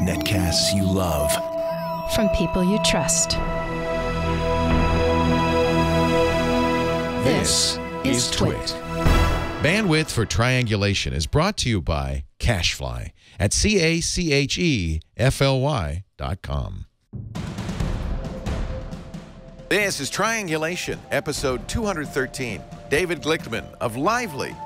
Netcasts you love. From people you trust. This is Twit. Bandwidth for Triangulation is brought to you by Cashfly at CACHEFLY.com. This is Triangulation, episode 213. David Glickman of Lively.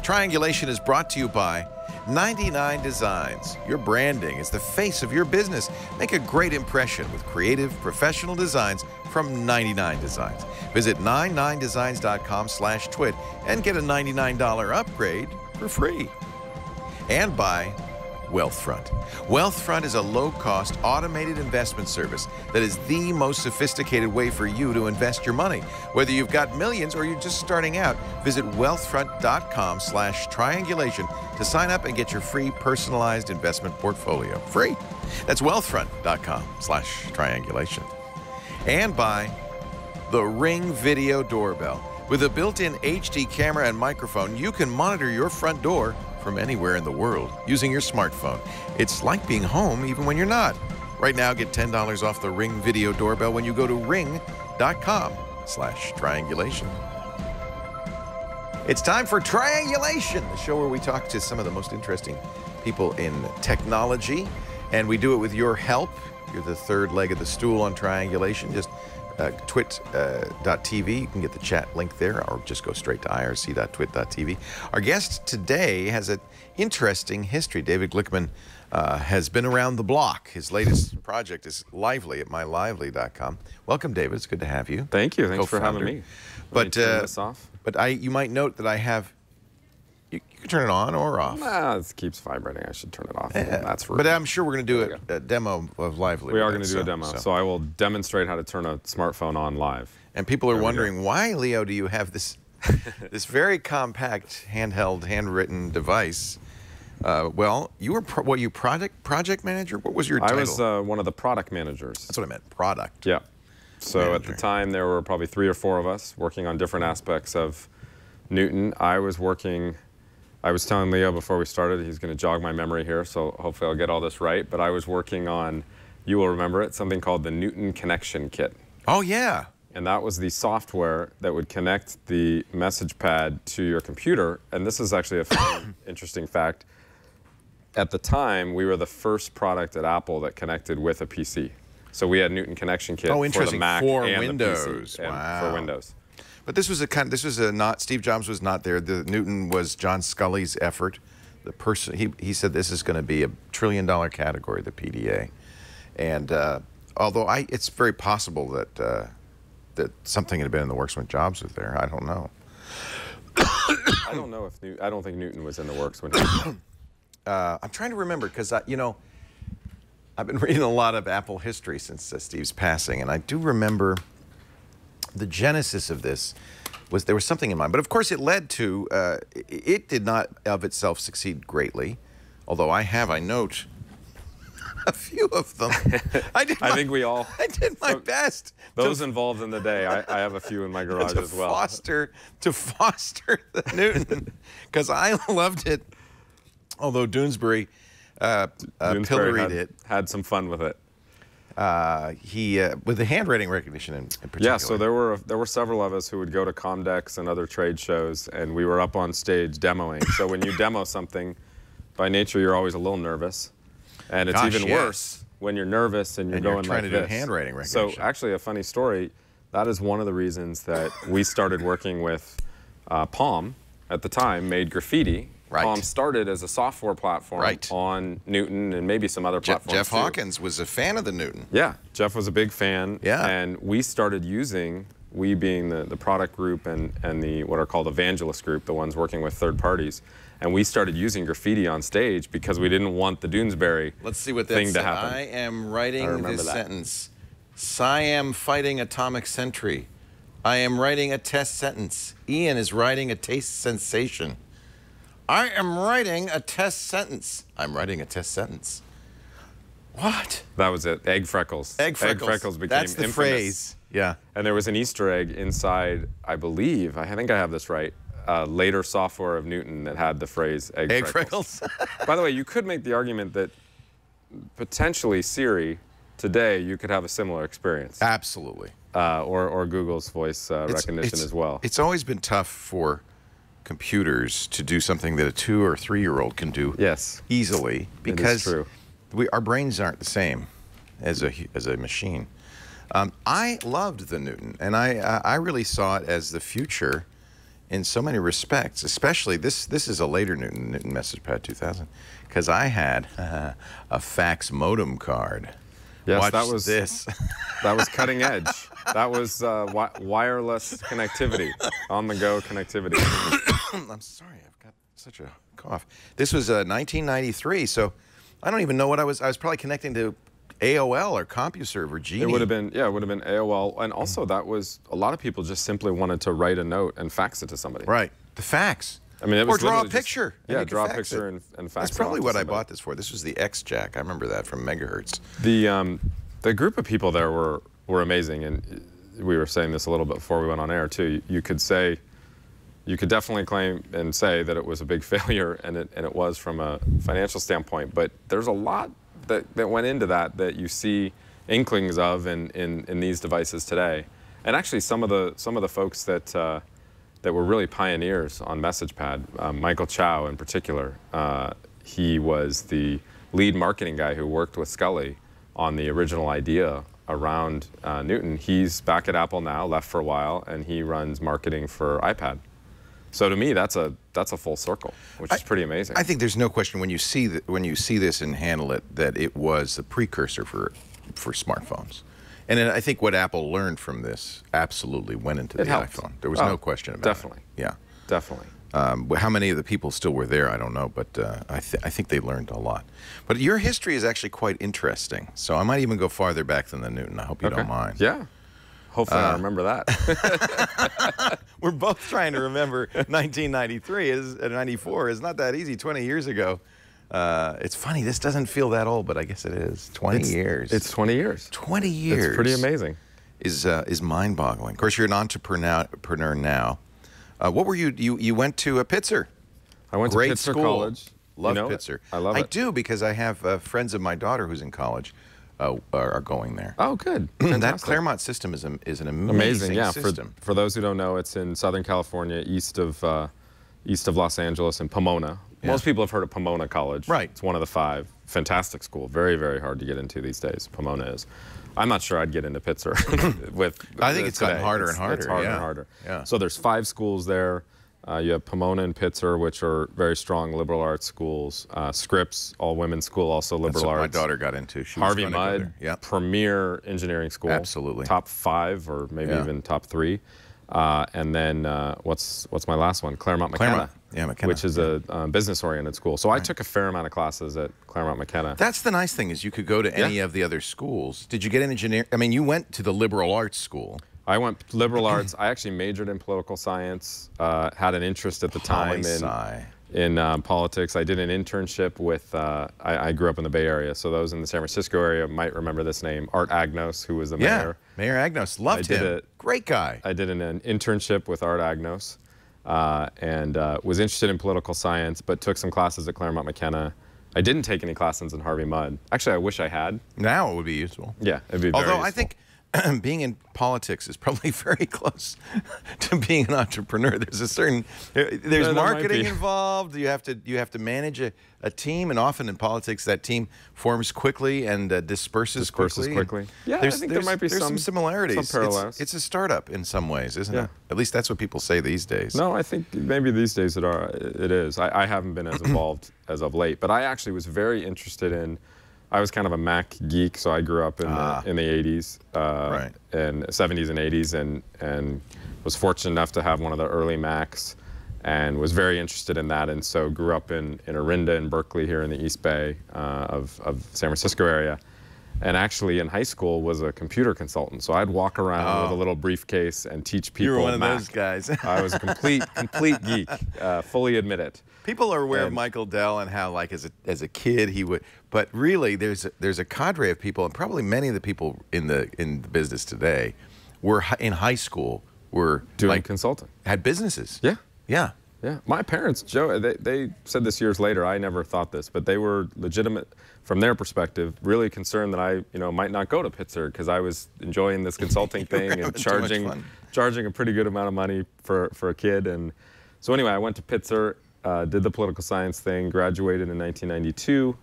Triangulation is brought to you by 99 Designs. Your branding is the face of your business. Make a great impression with creative, professional designs from 99 Designs. Visit 99designs.com/twit and get a $99 upgrade for free. And by Wealthfront. Wealthfront is a low-cost, automated investment service that is the most sophisticated way for you to invest your money. Whether you've got millions or you're just starting out, visit wealthfront.com/triangulation to sign up and get your free personalized investment portfolio. Free. That's wealthfront.com/triangulation. And by the Ring Video Doorbell. With a built-in HD camera and microphone, you can monitor your front door from anywhere in the world using your smartphone. It's like being home even when you're not. Right now, get $10 off the Ring Video Doorbell when you go to ring.com/triangulation. It's time for Triangulation, the show where we talk to some of the most interesting people in technology, and we do it with your help. You're the third leg of the stool on Triangulation. Just twit.tv. You can get the chat link there, or just go straight to irc.twit.tv. Our guest today has an interesting history. David Glickman has been around the block. His latest project is Lively at mylively.com. Welcome, David. It's good to have you. Thank you. Thanks for having me. But turn this off. You might note that I have. You can turn it on or off. Nah, it keeps vibrating. I should turn it off. Yeah. That's rude. But I'm sure we're going to do a demo of Lively. We are going to do a demo. So I will demonstrate how to turn a smartphone on live. And people are wondering, why, Leo, do you have this this very compact, handheld, handwritten device? Well, you were project manager? What was your title? I was one of the product managers. That's what I meant, product. Yeah. So manager. At the time, there were probably 3 or 4 of us working on different aspects of Newton. I was telling Leo before we started, he's going to jog my memory here, so hopefully I'll get all this right. But I was working on, you will remember it, something called the Newton Connection Kit. Oh, yeah. And that was the software that would connect the message pad to your computer. And this is actually a funny, interesting fact. At the time, we were the first product at Apple that connected with a PC. So we had Newton Connection Kit for the Mac and Windows. the PC. Wow. For Windows. But this was not Steve Jobs was not there. The Newton was John Scully's effort. The person he said this is going to be a $1 trillion category, the PDA. And although it's very possible that that something had been in the works when Jobs was there. I don't know. I don't know if I don't think Newton was in the works when. I'm trying to remember because I've been reading a lot of Apple history since Steve's passing, and I do remember. The genesis of this was there was something in mind, but of course it led to, it did not of itself succeed greatly, although I note a few of them. I did my best. Those involved in the day, I have a few in my garage as well. To foster the Newton, because I loved it, although Doonesbury pilloried it. Had some fun with it. With the handwriting recognition in particular. Yeah, so there were several of us who would go to Comdex and other trade shows, and we were up on stage demoing. So when you demo something, by nature you're always a little nervous, and it's even worse when you're nervous and you're going trying like to this. do handwriting recognition. So actually, a funny story. That is one of the reasons that we started working with Palm at the time. Made graffiti. Right. Palm started as a software platform on Newton and maybe some other platforms Jeff Hawkins was a fan of the Newton. Yeah, Jeff was a big fan. Yeah. And we started using, we being the product group and the what are called evangelist group, the ones working with third parties, and we started using graffiti on stage because we didn't want the Doonesbury thing to happen. I am writing this sentence. Siam fighting atomic sentry. I am writing a test sentence. Ian is writing a taste sensation. I am writing a test sentence. I'm writing a test sentence. What? That was it. Egg freckles. Egg freckles. Egg freckles became That's the infamous. phrase. Yeah. And there was an Easter egg inside, I think I have this right, later software of Newton that had the phrase egg freckles. By the way, you could make the argument that potentially Siri today, you could have a similar experience. Absolutely. Or Google's voice recognition as well. It's always been tough for computers to do something that a 2 or 3-year-old can do easily, because our brains aren't the same as a machine. I loved the Newton, and I really saw it as the future in so many respects. Especially this is a later Newton MessagePad 2000, because I had a fax modem card. Yes, Watch that was this. That was cutting edge. That was wireless connectivity, on-the-go connectivity. I'm sorry, I've got such a cough. This was 1993, so I don't even know what I was probably connecting to AOL or CompuServe or Genie. It would have been, yeah, it would have been AOL, and also that was, a lot of people just simply wanted to write a note and fax it to somebody. Right, the fax. I mean, it was or draw a picture. Yeah, draw a picture and fax it. That's probably what I bought this for. This was the X Jack. I remember that from Megahertz. The group of people there were amazing, and we were saying this a little bit before we went on air too. You could definitely claim and say that it was a big failure, and it was from a financial standpoint. But there's a lot that went into that you see inklings of in these devices today. And actually, some of the folks that were really pioneers on MessagePad, Michael Chow in particular, he was the lead marketing guy who worked with Scully on the original idea around Newton. He's back at Apple now, left for a while, and he runs marketing for iPad. So to me, that's a full circle, which is pretty amazing. I think there's no question when you see this and handle it that it was the precursor for smartphones. And then I think what Apple learned from this absolutely went into the iPhone. There was no question about definitely. it. Yeah, definitely. How many of the people still were there, I don't know, but I think they learned a lot. But your history is actually quite interesting, so I might even go farther back than the Newton. I hope you don't mind. Yeah. Hopefully I remember that. We're both trying to remember 1993 and 94 is not that easy, 20 years ago. It's funny, this doesn't feel that old, but I guess it is. 20 years. It's 20 years. 20 years. It's pretty amazing. Is mind-boggling. Of course, you're an entrepreneur now. What were you? You went to Pitzer. I went to Pitzer College. Love Pitzer. I love it. I do, because I have friends of my daughter who's in college are going there. Oh, good. That Claremont system is an amazing system. For those who don't know, it's in Southern California, east of Los Angeles, in Pomona. Yeah. Most people have heard of Pomona College. Right. It's one of the 5. Fantastic school. Very, very hard to get into these days. Pomona is. I'm not sure I'd get into Pitzer I think it's gotten harder and harder. It's harder and harder. Yeah. So there's 5 schools there. You have Pomona and Pitzer, which are very strong liberal arts schools. Scripps, all-women's school, also liberal arts. That's what my daughter got into. She Harvey was Mudd, premier engineering school. Absolutely. Top 5 or maybe even top 3. And then what's my last one? Claremont McKenna. Yeah, McKenna. Which is a business-oriented school. So I took a fair amount of classes at Claremont McKenna. That's the nice thing, is you could go to any of the other schools. Did you get an engineering? I mean, you went to the liberal arts school. I went liberal arts. I actually majored in political science, had an interest at the time in politics. I did an internship with, I grew up in the Bay Area, so those in the San Francisco area might remember this name, Art Agnos, who was the mayor. Mayor Agnos, loved him. Great guy. I did an internship with Art Agnos and was interested in political science, but took some classes at Claremont McKenna. I didn't take any classes in Harvey Mudd. Actually, I wish I had. Now it would be useful. Yeah, it'd be very useful. I think being in politics is probably very close to being an entrepreneur. There's a certain, there's marketing involved. You have to manage a team, and often in politics that team forms quickly and disperses quickly. Yeah, I think there might be some similarities. Some parallels. It's a startup in some ways, isn't it? At least that's what people say these days. No, I think maybe these days it is. I haven't been as involved as of late, but I actually was very interested in. I was kind of a Mac geek, so I grew up in the 80s, and 70s and 80s, and was fortunate enough to have one of the early Macs, and was very interested in that, and so grew up in Orinda and Berkeley here in the East Bay of San Francisco area, and actually in high school was a computer consultant, so I'd walk around with a little briefcase and teach people. You were one Mac. of those guys. I was a complete geek, fully admit it. People are aware of Michael Dell and how, like, as a kid he would, but really there's a cadre of people, and probably many of the people in the business today were in high school, were doing like consulting, had businesses. Yeah. Yeah. Yeah, my parents, Joe, they said this years later. I never thought this, but they were legitimate, from their perspective, really concerned that I, might not go to Pittsburgh because I was enjoying this consulting thing and charging a pretty good amount of money for a kid. And so anyway, I went to Pittsburgh, did the political science thing, graduated in 1992.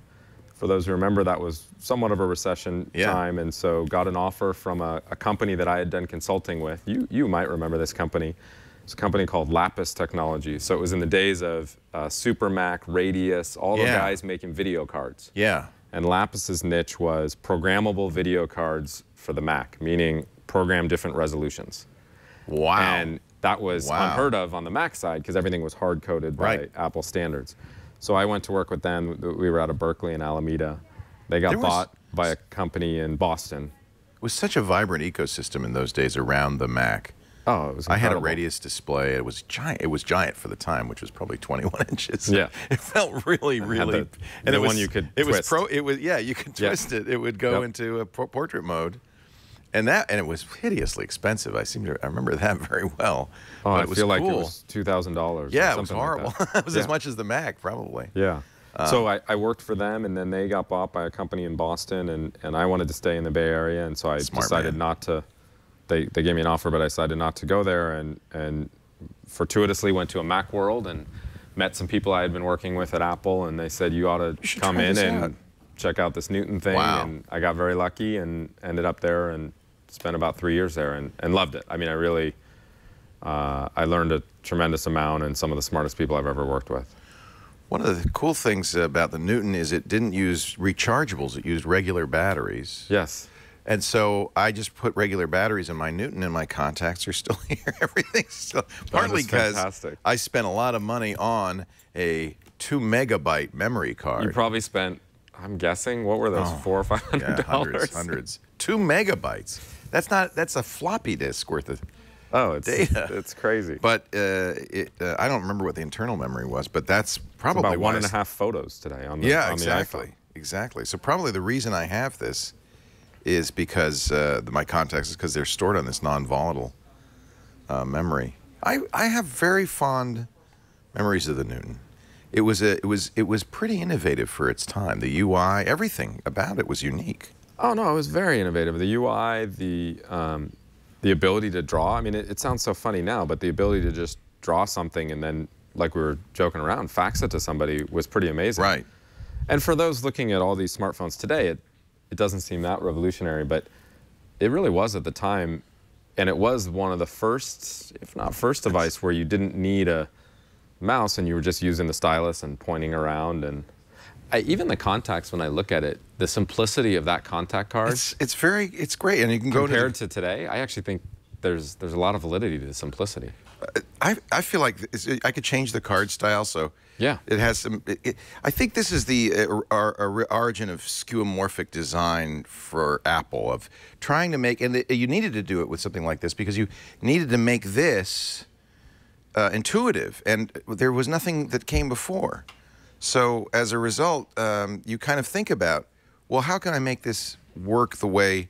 For those who remember, that was somewhat of a recession time, and so got an offer from a company that I had done consulting with. You might remember this company. It's a company called Lapis Technology. So it was in the days of Super Mac, Radius, all the guys making video cards. Yeah. And Lapis's niche was programmable video cards for the Mac, meaning program different resolutions. Wow. And that was unheard of on the Mac side because everything was hard-coded by Apple standards. So I went to work with them. We were out of Berkeley and Alameda. They got bought by a company in Boston. It was such a vibrant ecosystem in those days around the Mac. Oh, it was incredible. I had a Radius display. It was giant. It was giant for the time, which was probably 21 inches. Yeah. It felt really, really. And the one you could twist. You could twist it. It would go into a portrait mode. And it was hideously expensive. I remember that very well. Oh, but I it was feel like cool. it was $2,000. Yeah, it was horrible. Like It was as much as the Mac, probably. Yeah. So I worked for them, and then they got bought by a company in Boston, and I wanted to stay in the Bay Area, and so I decided not to. They gave me an offer, but I decided not to go there, and fortuitously went to a Mac World and met some people I had been working with at Apple, and they said, you ought to come in and check out this Newton thing. Wow. And I got very lucky and ended up there and spent about 3 years there and loved it. I mean, I learned a tremendous amount and some of the smartest people I've ever worked with. One of the cool things about the Newton is it didn't use rechargeables. It used regular batteries. Yes. And so I just put regular batteries in my Newton, and my contacts are still here. Everything's still, partly because I spent a lot of money on a 2 megabyte memory card. You probably spent, I'm guessing, what were those, $400 or $500? Yeah, hundreds. 2 megabytes. That's a floppy disk worth of data. It's crazy. But I don't remember what the internal memory was, but that's probably it's about 1.5 photos today on the iPhone. Exactly. So probably the reason I have this is because my contacts is because they're stored on this non-volatile memory. I have very fond memories of the Newton. It was pretty innovative for its time. The UI, everything about it was unique. Oh no, it was very innovative. The UI, the ability to draw. I mean, it sounds so funny now, but the ability to just draw something and then, like we were joking around, fax it to somebody was pretty amazing. Right. And for those looking at all these smartphones today, it doesn't seem that revolutionary, but it really was at the time, and it was one of the first, if not first device where you didn't need a mouse and you were just using the stylus and pointing around. And even the contacts, when I look at it, the simplicity of that contact card. It's great, and you can go compared to today. I actually think there's a lot of validity to the simplicity. I feel like I could change the card style, so yeah, it has some. I think this is the origin of skeuomorphic design for Apple, of trying to make, and you needed to do it with something like this because you needed to make this intuitive, and there was nothing that came before. So as a result, you kind of think about, well, how can I make this work the way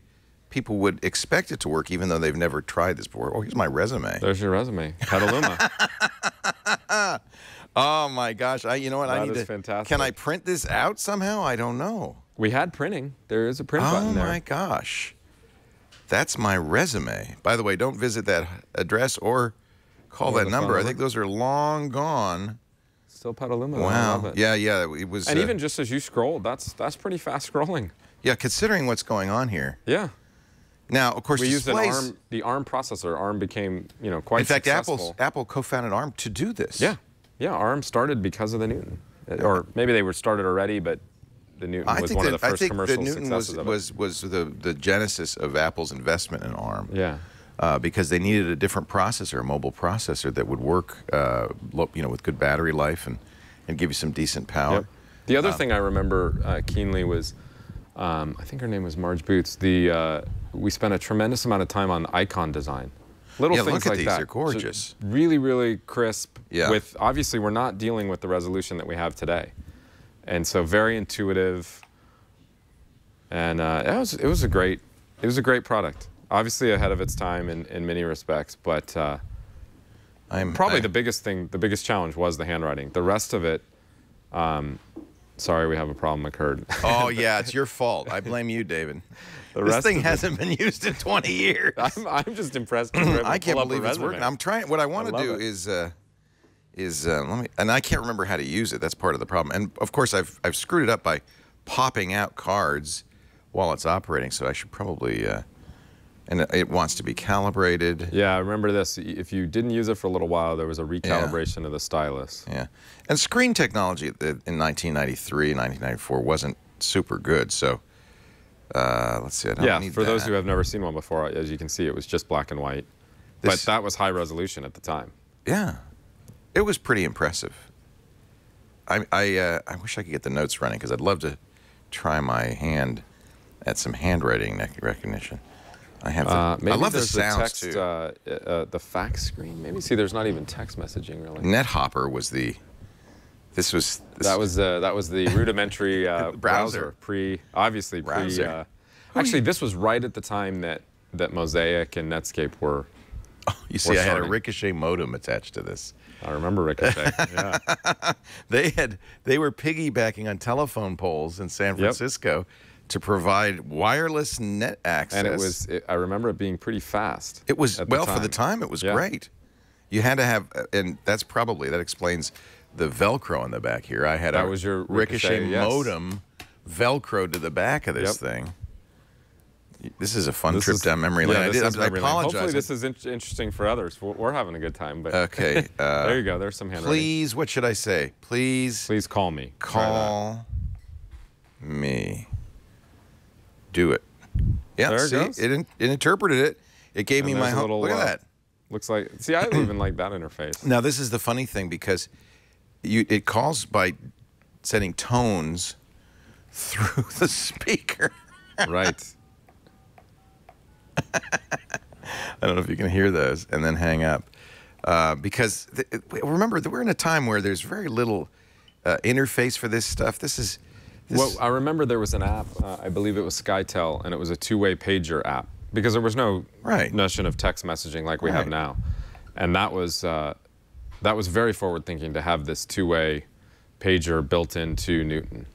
people would expect it to work, even though they've never tried this before? Oh, here's my resume. There's your resume, Petaluma. Oh my gosh! You know what? I need to. Fantastic. Can I print this out somehow? I don't know. We had printing. There is a print button there. Oh my gosh! That's my resume. By the way, don't visit that address or call that number. I think those are long gone. Still Petaluma. Wow. I love it. Yeah, it was. And even just as you scrolled, that's pretty fast scrolling. Yeah, considering what's going on here. Yeah. Now, of course, we used the ARM processor. ARM became, quite successful. In fact, Apple co-founded ARM to do this. Yeah. Yeah, ARM started because of the Newton. Or maybe they were started already, but the Newton was one of the first commercial successes of it. I think the Newton was the genesis of Apple's investment in ARM. Yeah. Because they needed a different processor, a mobile processor that would work, with good battery life and give you some decent power. Yep. The other thing I remember keenly was, I think her name was Marge Boots. We spent a tremendous amount of time on icon design. Little things look at like these. that. They're gorgeous. So really, really crisp. Yeah. With obviously, we're not dealing with the resolution that we have today, and so very intuitive. And it was a great product. Obviously ahead of its time in many respects, but Probably the biggest challenge was the handwriting. The rest of it, sorry, we have a problem occurred. Oh, yeah, it's your fault. I blame you, David. This thing hasn't been used in 20 years. I'm just impressed. I can't believe it's working. I'm trying. What I want to do is let me. And I can't remember how to use it. That's part of the problem. And of course, I've screwed it up by popping out cards while it's operating. So I should probably. And it wants to be calibrated. Yeah, I remember this. If you didn't use it for a little while, there was a recalibration of the stylus. Yeah. And screen technology in 1993, 1994 wasn't super good. So let's see. I don't need for those that. who have never seen one before, as you can see, it was just black and white. But that was high resolution at the time. Yeah. It was pretty impressive. I wish I could get the notes running because I'd love to try my hand at some handwriting recognition. I have. I love the sounds too. The fax screen. Maybe there's not even text messaging really. NetHopper was the. That was the rudimentary browser. Obviously pre. Actually, this was right at the time that Mosaic and Netscape were. Oh, you see, I had a Ricochet modem attached to this. I remember Ricochet. Yeah. They were piggybacking on telephone poles in San Francisco. To provide wireless net access. And I remember it being pretty fast. It was, well, for the time, it was great. You had to have, and that explains the Velcro on the back here. I had was your Ricochet modem Velcro to the back of this thing. This is a fun trip down memory lane. I apologize. Hopefully this is interesting for others. We're having a good time. But okay. There you go. There's some handwriting. Please, what should I say? Please call me. Call me. Do it. Yeah, there it goes. It interpreted it. It gave me my whole. Look at that. Looks like. See, I don't even like that interface. Now this is the funny thing because it calls by sending tones through the speaker. Right. I don't know if you can hear those and then hang up because remember we're in a time where there's very little interface for this stuff. Well, I remember there was an app, I believe it was SkyTel, and it was a two-way pager app because there was no notion of text messaging like we have now, and that was very forward-thinking to have this two-way pager built into Newton.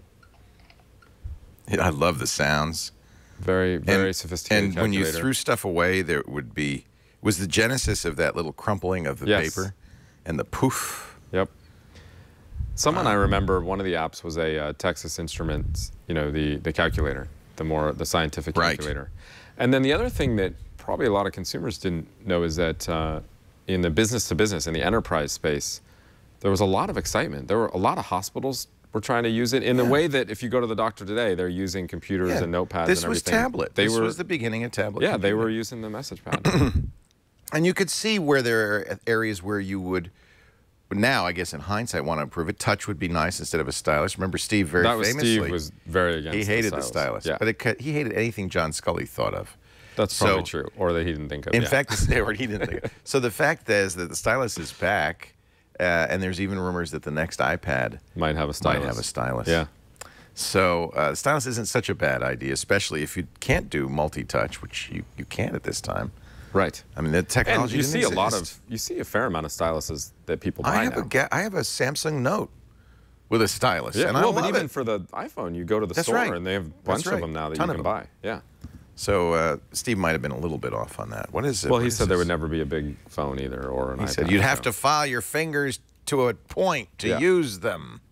I love the sounds. Very sophisticated. And when you threw stuff away, there was the genesis of that little crumpling of the paper, and the poof. Yep. Someone I remember, one of the apps was a Texas Instruments, the calculator, the scientific calculator. And then the other thing that probably a lot of consumers didn't know is that in the business-to-business, in the enterprise space, there was a lot of excitement. There were a lot of hospitals were trying to use it in the way that if you go to the doctor today, they're using computers and notepads and everything. This was tablet. This was the beginning of tablet. Yeah, they were using the message pad. And you could see where there are areas where you would. Now, I guess in hindsight, want to improve it. Touch would be nice instead of a stylus. Remember, Steve famously. Steve was very against. He hated the stylus, but he hated anything John Scully thought of. That's probably true, or that he didn't think of. In fact, or he didn't think of. So the fact is that the stylus is back, and there's even rumors that the next iPad might have a stylus. Yeah. So the stylus isn't such a bad idea, especially if you can't do multi-touch, which you can't at this time. Right. I mean, the technology. And you see a fair amount of styluses that people buy now. I have a Samsung Note with a stylus. Yeah, and but even for the iPhone, you go to the store and they have a bunch of them now that you can buy. Yeah. So Steve might have been a little bit off on that. What is it? Well, he said there would never be a big phone either, or an iPad. He said you'd have to file your fingers to a point to use them.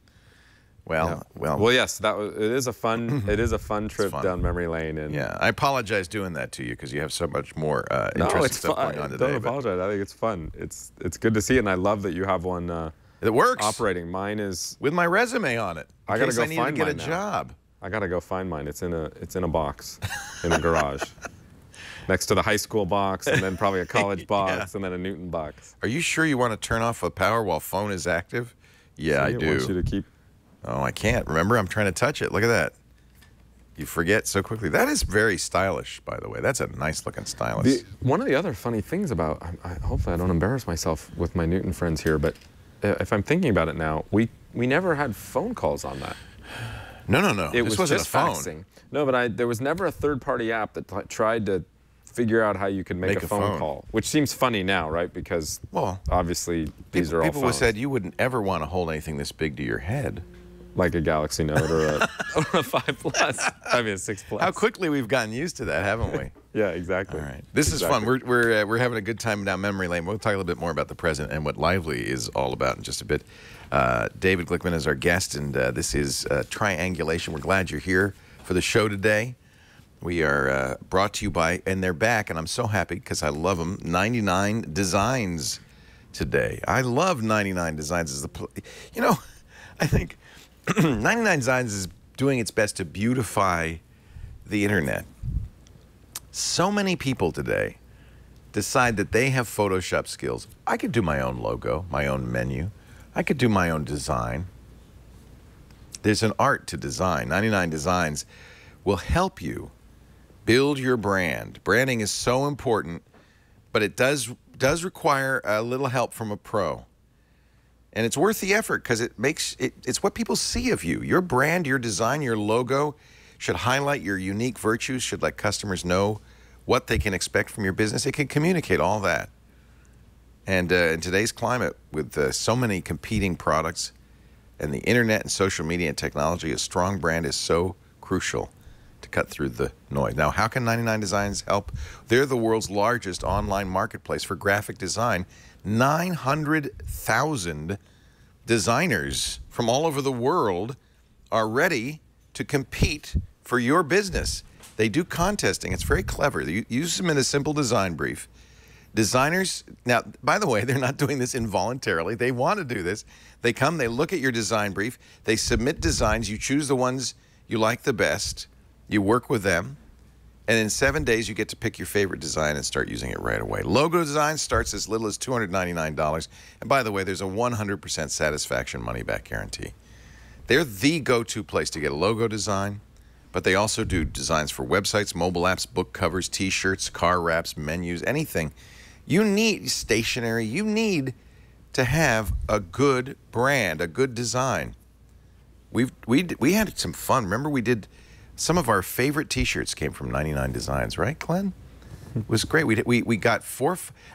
Well, yes, it is a fun trip down memory lane. And yeah, I apologize doing that to you because you have so much more interesting stuff going on today. Don't apologize. I think it's fun. It's good to see it, and I love that you have one. It works. Operating. Mine is with my resume on it. I gotta go find mine. Get a job. I gotta go find mine. It's in a box in the garage, next to the high school box, and then probably a college box, and then a Newton box. Are you sure you want to turn off the power while phone is active? Yeah, I do. I want you to keep. Oh, I can't. Remember, I'm trying to touch it. Look at that. You forget so quickly. That is very stylish, by the way. That's a nice-looking stylus. One of the other funny things about, hopefully I don't embarrass myself with my Newton friends here, but if I'm thinking about it now, we never had phone calls on that. No. It was wasn't just a phone. faxing. No, but there was never a third-party app that tried to figure out how you could make a phone call, which seems funny now, right? Because obviously these are all people phones. said you wouldn't ever want to hold anything this big to your head. Like a Galaxy Note or a 5 Plus. I mean, a 6 Plus. How quickly we've gotten used to that, haven't we? Yeah, exactly. All right. This is fun. We're having a good time down memory lane. We'll talk a little bit more about the present and what Lively is all about in just a bit. David Glickman is our guest, and this is Triangulation. We're glad you're here for the show today. We are brought to you by, and they're back, and I'm so happy because I love them, 99 Designs today. I love 99 Designs. I think 99 Designs is doing its best to beautify the internet. So many people today decide that they have Photoshop skills. I could do my own logo, my own menu. I could do my own design. There's an art to design. 99 Designs will help you build your brand. Branding is so important, but it does require a little help from a pro. And it's worth the effort because it's what people see of you. Your brand, your design, your logo should highlight your unique virtues, should let customers know what they can expect from your business. It can communicate all that. And in today's climate, with so many competing products and the internet and social media and technology, a strong brand is so crucial to cut through the noise. Now, how can 99 Designs help? They're the world's largest online marketplace for graphic design. 900,000 designers from all over the world are ready to compete for your business. They do contesting. It's very clever. You submit a simple design brief. Designers, now, by the way, they're not doing this involuntarily. They want to do this. They come, they look at your design brief, they submit designs, you choose the ones you like the best, you work with them, and in 7 days, you get to pick your favorite design and start using it right away. Logo design starts as little as $299. And by the way, there's a 100% satisfaction money-back guarantee. They're the go-to place to get a logo design, but they also do designs for websites, mobile apps, book covers, T-shirts, car wraps, menus, anything. You need stationery. You need to have a good brand, a good design. We had some fun. Remember, we did some of our favorite T-shirts came from 99 Designs, right, Glenn? It was great. We got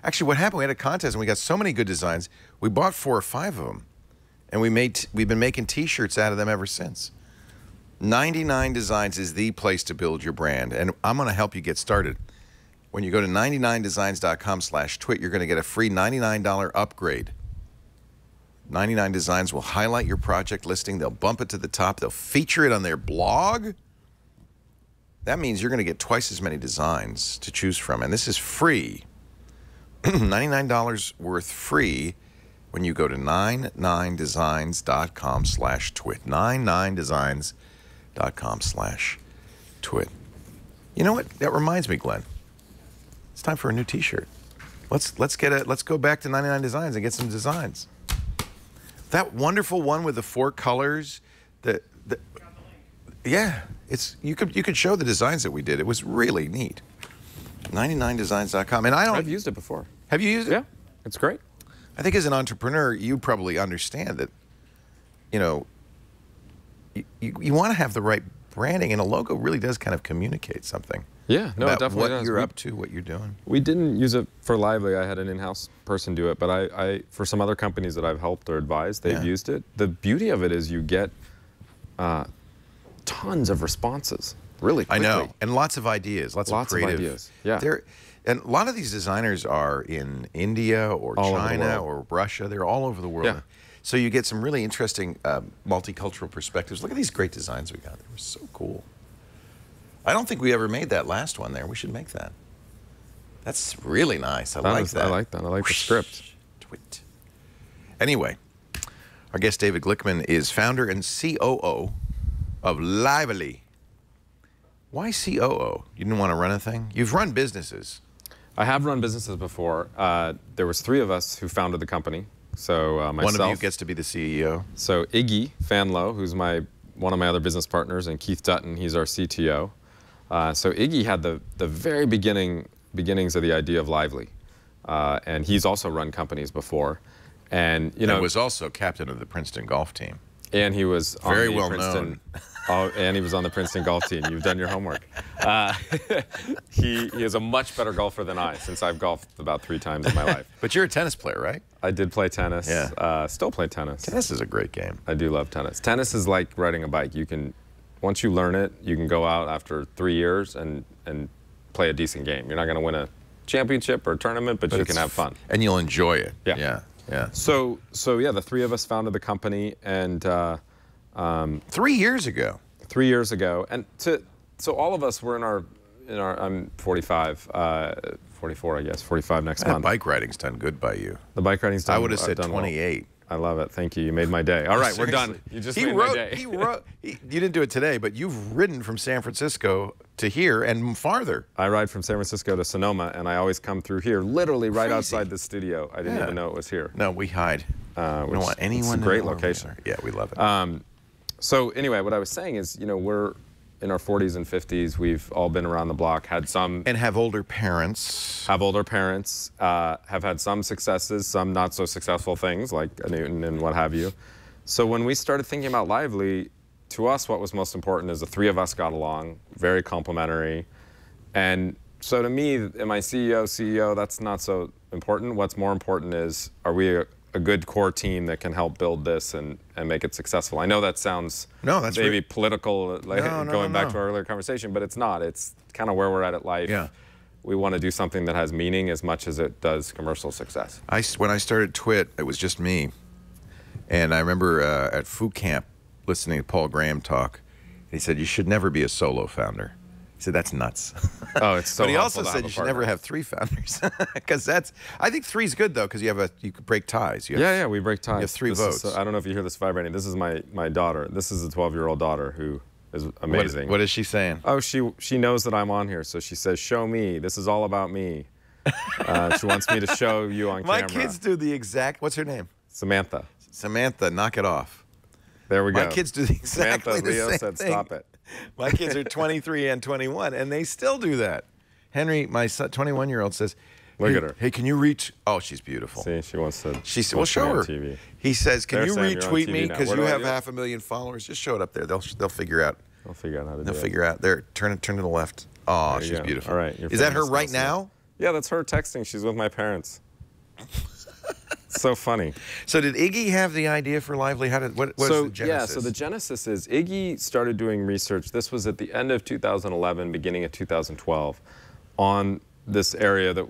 actually, what happened? We had a contest and we got so many good designs. We bought 4 or 5 of them, and we've been making T-shirts out of them ever since. 99 Designs is the place to build your brand, and I'm going to help you get started. When you go to 99designs.com/twit, you're going to get a free $99 upgrade. 99 Designs will highlight your project listing. They'll bump it to the top. They'll feature it on their blog. That means you're going to get twice as many designs to choose from, and this is free. $99 worth free when you go to 99designs.com/twit. 99designs.com/twit. You know what? That reminds me, Glenn. It's time for a new T-shirt. Let's go back to 99 Designs and get some designs. That wonderful one with the 4 colors. Yeah, you could show the designs that we did. It was really neat. 99designs.com. And I've used it before. Have you used it? Yeah, it's great. I think as an entrepreneur, you probably understand that, you want to have the right branding, and a logo really does kind of communicate something. Yeah, no, it definitely does. What you're up to, what you're doing. We didn't use it for Lively. I had an in-house person do it, but I for some other companies that I've helped or advised, they've used it. The beauty of it is you get tons of responses really quickly. I know, and lots of ideas, lots of creative ideas. Yeah. And a lot of these designers are in India or China or Russia. They're all over the world. Yeah. So you get some really interesting multicultural perspectives. Look at these great designs we got. They were so cool. I don't think we ever made that last one there. We should make that. That's really nice. I like that. I like that. I like the script. Tweet. Anyway, our guest David Glickman is founder and COO of Lively. Why COO? You didn't want to run a thing? You've run businesses. I have run businesses before. There was 3 of us who founded the company. So myself. One of you gets to be the CEO. So Iggy Fanlow, who's one of my other business partners, and Keith Dutton, he's our CTO. So Iggy had the very beginnings of the idea of Lively, and he's also run companies before, and and was also captain of the Princeton golf team. And he was on very the well Princeton known. Oh, and he was on the Princeton golf team. You've done your homework. He is a much better golfer than I, since I've golfed about 3 times in my life. But you're a tennis player, right? I did play tennis. Yeah. Still play tennis. Tennis is a great game. I do love tennis. Tennis is like riding a bike. You can, once you learn it, you can go out after 3 years and play a decent game. You're not going to win a championship or a tournament, but you can have fun. And you'll enjoy it. Yeah. Yeah. Yeah. So yeah, the 3 of us founded the company, and 3 years ago. 3 years ago, and so all of us were in our I'm 45, 44, I guess, 45 next month. Bike riding's done good by you. The bike riding's done. I would have said done 28. Well. I love it. Thank you. You made my day. All right, we're done. You just made my day. You didn't do it today, but you've ridden from San Francisco to here and farther. I ride from San Francisco to Sonoma, and I always come through here, literally right outside the studio. I didn't even know it was here. No, we hide. We don't want anyone It's a to great know location. Yeah, we love it. So anyway, what I was saying is, we're in our 40s and 50s. We've all been around the block, had some... And have older parents. Have older parents, have had some successes, some not so successful things, like a Newton and what have you. So when we started thinking about Lively, to us, what was most important is the 3 of us got along, very complementary. And so to me, am I CEO, that's not so important. What's more important is, are we a good core team that can help build this and make it successful? I know that sounds maybe political, like going back to our earlier conversation, but it's not. It's kind of where we're at life. Yeah. We want to do something that has meaning as much as it does commercial success. When I started Twit, it was just me. And I remember at Food Camp listening to Paul Graham talk. He said, you should never be a solo founder. He said, that's nuts. Oh, it's so But he also helpful to said have you a should partner. never have 3 founders. Because I think 3 is good, though, because you could break ties. Yeah, we break ties. You have 3 votes. I don't know if you hear this vibrating. This is my daughter. This is a 12-year-old daughter who is amazing. What is she saying? Oh, she knows that I'm on here, so she says, show me. This is all about me. She wants me to show you on camera. My kids do the exact, what's her name? Samantha. Samantha, knock it off. There we go. My kids do exactly Samantha, the Leo same said, thing. stop it. My kids are 23 and 21, and they still do that. Henry, my 21-year-old says, Look hey, at her. Hey, can you reach? Oh, she's beautiful. See, she wants to. She said, well, show her. TV. He says, can There, you Sam, you're on retweet TV me? now. Because What you do I have do? 500,000 followers. Just show it up there. They'll figure out. I'll figure out how to do it. They'll figure out. There, turn to the left. Oh, There you she's go. beautiful. All right, you're Is that her famous right now, now? Yeah, that's her texting. She's with my parents. So funny. So did Iggy have the idea for Lively? What was the genesis? Yeah, so the genesis is Iggy started doing research. This was at the end of 2011, beginning of 2012, on this area that,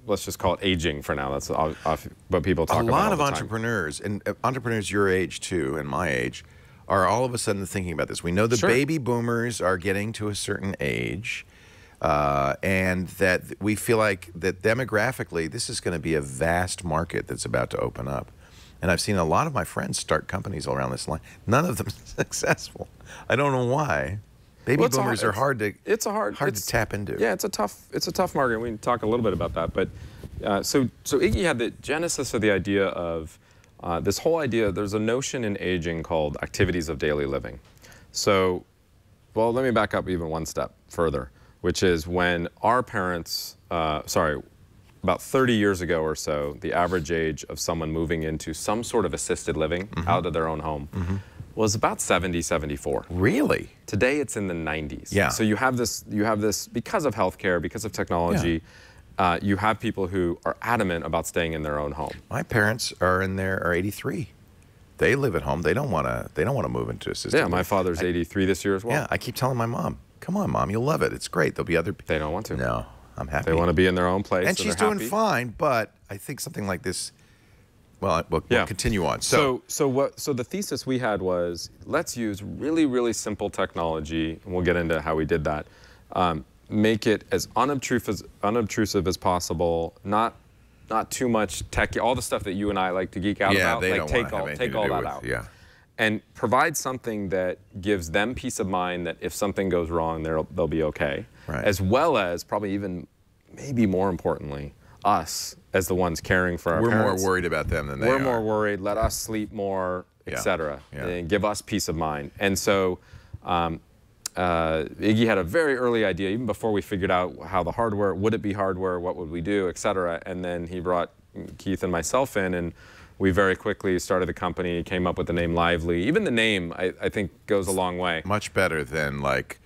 let's just call it aging for now. That's what people talk about. A lot all of the time. entrepreneurs, and entrepreneurs your age too, and my age, are all of a sudden thinking about this. We know the baby boomers are getting to a certain age, and that we feel like that demographically, this is going to be a vast market that's about to open up. And I've seen a lot of my friends start companies all around this line. None of them successful. I don't know why. Baby boomers are hard to to tap into. Yeah, it's a tough market. We can talk a little bit about that. But so Iggy had the genesis of the idea of this whole idea. There's a notion in aging called activities of daily living. So, well, let me back up even one step further, which is when our parents, about 30 years ago or so, the average age of someone moving into some sort of assisted living out of their own home was about 70, 74. Really? Today it's in the 90s. Yeah. So you have this because of healthcare, because of technology, you have people who are adamant about staying in their own home. My parents are 83. They live at home. They don't want to move into assisted living. My father's 83 this year as well. Yeah, I keep telling my mom, come on, Mom, you'll love it. It's great. There'll be other people. They don't want to. No, I'm happy. They want to be in their own place. And she's they're doing happy. fine, but I think something like this, we'll continue on. So the thesis we had was, let's use really, really simple technology, and we'll get into how we did that. Make it as unobtrusive as possible, not too much tech, all the stuff that you and I like to geek out about, they like don't take want to have all anything to that do out. with, And provide something that gives them peace of mind that if something goes wrong, they'll be okay. Right. As well as, probably even, maybe more importantly, us as the ones caring for our parents. We're more worried about them than they are. We're more worried, let us sleep more, etc. And give us peace of mind. And so Iggy had a very early idea, even before we figured out how the hardware, would it be hardware, what would we do, etc. And then he brought Keith and myself in, and We very quickly started the company, came up with the name Lively. Even the name, I think, goes a long way. Much better than like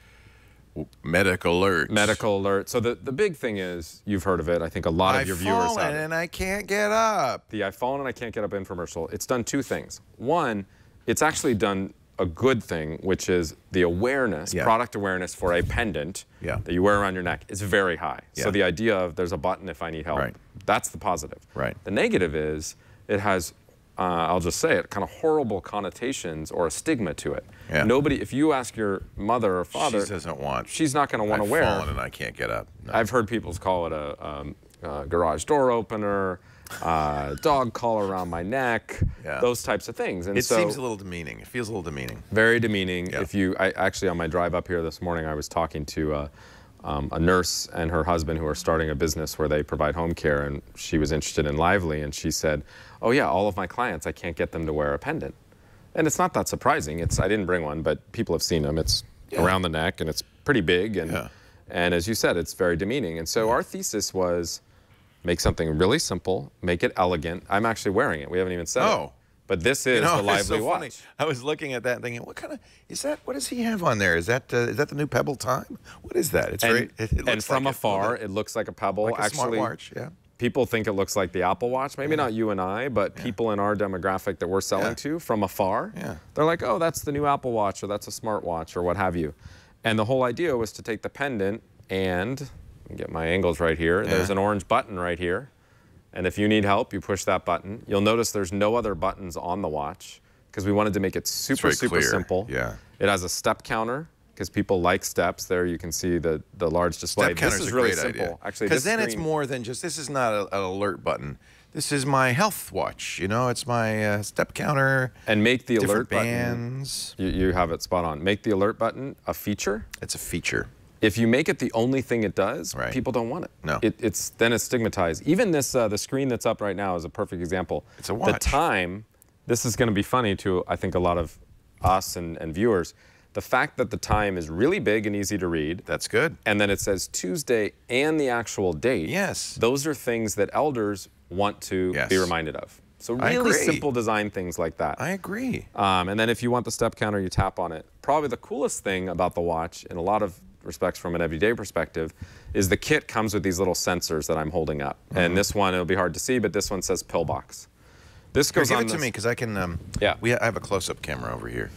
medical alert. Medical alert. So the big thing is, you've heard of it. I think a lot of your viewers have it. I've fallen and I can't get up. The I've fallen and I can't get up infomercial. It's done two things. One, it's actually done a good thing, which is the awareness, product awareness for a pendant that you wear around your neck is very high. So the idea of there's a button if I need help, that's the positive. The negative is it has, I'll just say it, kind of horrible connotations or a stigma to it. Nobody, if you ask your mother or father, she's not going to want to wear. I've fallen and I can't get up. No. I've heard people call it a garage door opener, dog collar around my neck, those types of things. And it so, seems a little demeaning. It feels a little demeaning. Very demeaning. If you, actually on my drive up here this morning, I was talking to a nurse and her husband who are starting a business where they provide home care, and she was interested in Lively, and she said, oh yeah, all of my clients, I can't get them to wear a pendant. And it's not that surprising. I didn't bring one, but people have seen them. It's around the neck, and it's pretty big, and as you said, it's very demeaning. And so our thesis was, make something really simple, make it elegant. I'm actually wearing it. We haven't even said it. But this is the Lively watch. Funny. I was looking at that and thinking, what kind of, is that, what does he have on there? Is that the new Pebble Time? What is that? It's very, it looks and from like afar, it looks like a Pebble. Like a actually, smartwatch, people think it looks like the Apple Watch. Maybe not you and I, but people in our demographic that we're selling to from afar, they're like, oh, that's the new Apple Watch, or that's a smartwatch, or what have you. And the whole idea was to take the pendant and, let me get my angles right here, there's an orange button right here. And if you need help, you push that button. You'll notice there's no other buttons on the watch because we wanted to make it super simple. It has a step counter because people like steps. There you can see the large display. Step counter is a great idea. Actually, because then it's more than just, this is not an alert button. This is my health watch, you know, it's my step counter. And make the alert bands. Button, you have it spot on. Make the alert button a feature. It's a feature. If you make it the only thing it does, people don't want it. No. Then it's stigmatized. Even this, the screen that's up right now is a perfect example. It's a watch. The time, this is going to be funny to, I think, a lot of us and viewers. The fact that the time is really big and easy to read. That's good. And then it says Tuesday and the actual date. Yes. Those are things that elders want to be reminded of. So really simple design things like that. I agree. And then if you want the step counter, you tap on it. Probably the coolest thing about the watch, in a lot of respects from an everyday perspective, is the kit comes with these little sensors that I'm holding up. And this one, it'll be hard to see, but this one says Pillbox. This goes give on it to me because I can. I have a close-up camera over here.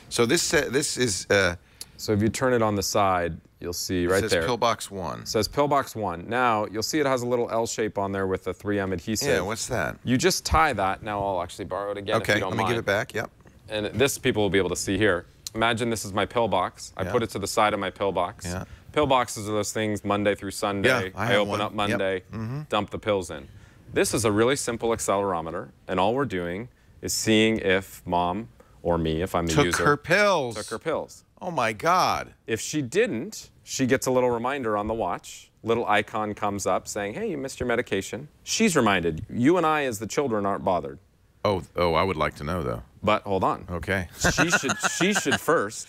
So this is. So if you turn it on the side, you'll see right there. It says Pillbox 1. It says Pillbox 1. Now you'll see it has a little L shape on there with a 3M adhesive. Yeah, what's that? You just tie that. Now I'll actually borrow it again if you don't mind. Let me give it back. Yep. And this people will be able to see here. Imagine this is my pillbox. I put it to the side of my pillbox. Pillboxes are those things Monday through Sunday. I open up Monday, dump the pills in. This is a really simple accelerometer, and all we're doing is seeing if mom or me, if I'm the user, took her pills. Took her pills. Oh my God. If she didn't, she gets a little reminder on the watch. Little icon comes up saying, hey, you missed your medication. She's reminded. You and I as the children aren't bothered. Oh, I would like to know though. But hold on. Okay. She should first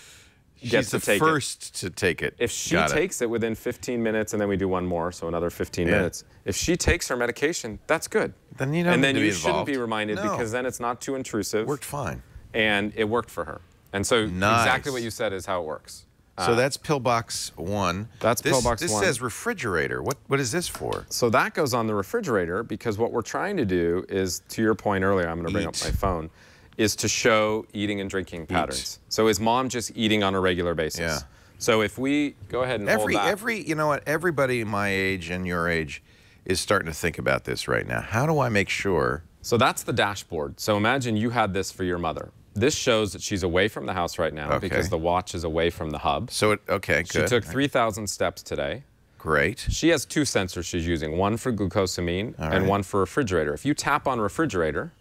get to take it. She's the first to take it. If she takes it within 15 minutes, and then we do one more, so another 15 minutes. If she takes her medication, that's good. Then you don't and then need to be you shouldn't involved. be reminded because then it's not too intrusive. Worked fine. And it worked for her. And so exactly what you said is how it works. So that's Pillbox 1. That's Pillbox 1. This says refrigerator. What is this for? So that goes on the refrigerator because what we're trying to do is, to your point earlier, I'm going to bring up my phone, is to show eating and drinking patterns. So is mom just eating on a regular basis? Yeah. So if we go ahead and hold that. You know what? Everybody my age and your age is starting to think about this right now. How do I make sure? So that's the dashboard. So imagine you had this for your mother. This shows that she's away from the house right now because the watch is away from the hub. So good. She took 3,000 steps today. Great. She has two sensors she's using, one for glucosamine and one for refrigerator. If you tap on refrigerator,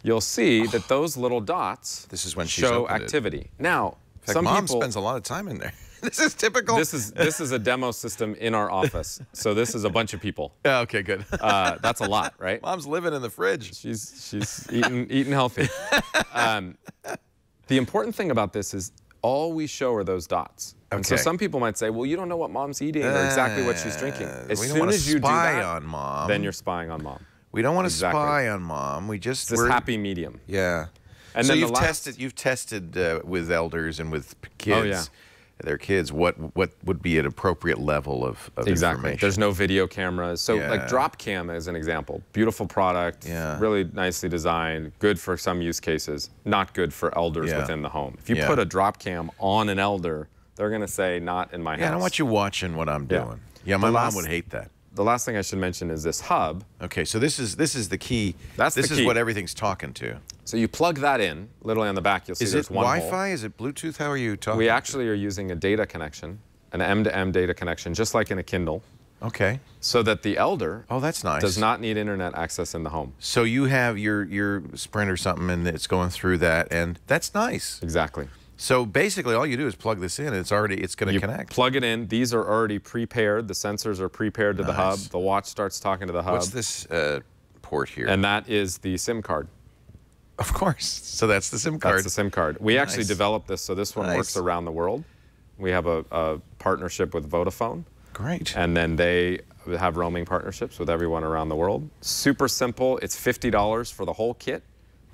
you'll see that those little dots show activity. Now, in fact, Mom spends a lot of time in there. This is typical. This is a demo system in our office. So this is a bunch of people. Yeah, okay, good. That's a lot, right? Mom's living in the fridge. She's eating healthy. The important thing about this is all we show are those dots. And so some people might say, well, you don't know what mom's eating or exactly what she's drinking. As soon as you do that, on mom. then you're spying on mom. We don't want to Exactly. spy on mom. We just This we're- happy medium. Yeah. And so then you've the last- you've tested with elders and with kids. Oh, yeah. Their kids. What would be an appropriate level of Exactly. information? There's no video cameras. So Yeah. like drop cam as an example. Beautiful product, Yeah. really nicely designed, good for some use cases, not good for elders Yeah. within the home. If you Yeah. put a drop cam on an elder, they're going to say, not in my house. Yeah, I don't want you watching what I'm Yeah. doing. Yeah, my The mom last- would hate that. The last thing I should mention is this hub. Okay, so this is the key. That's the this is key. what everything's talking to. So you plug that in, literally on the back, you'll see Is there's it one hole. Wi-Fi? Is it Bluetooth? How are you talking? We actually are using a data connection, an M2M data connection, just like in a Kindle, Okay. so that the elder Oh, that's nice. does not need internet access in the home. So you have your Sprint or something, and it's going through that, and that's nice. Exactly. So basically, all you do is plug this in, and it's going to You connect. plug it in. These are already prepared. The sensors are prepared to the hub. Nice. The watch starts talking to the hub. What's this port here? And that is the SIM card. of course. So that's the SIM card. That's the SIM card. We actually Nice. developed this, so this one works Nice. around the world. We have a partnership with Vodafone, Great. and then they have roaming partnerships with everyone around the world. Super simple. It's $50 for the whole kit,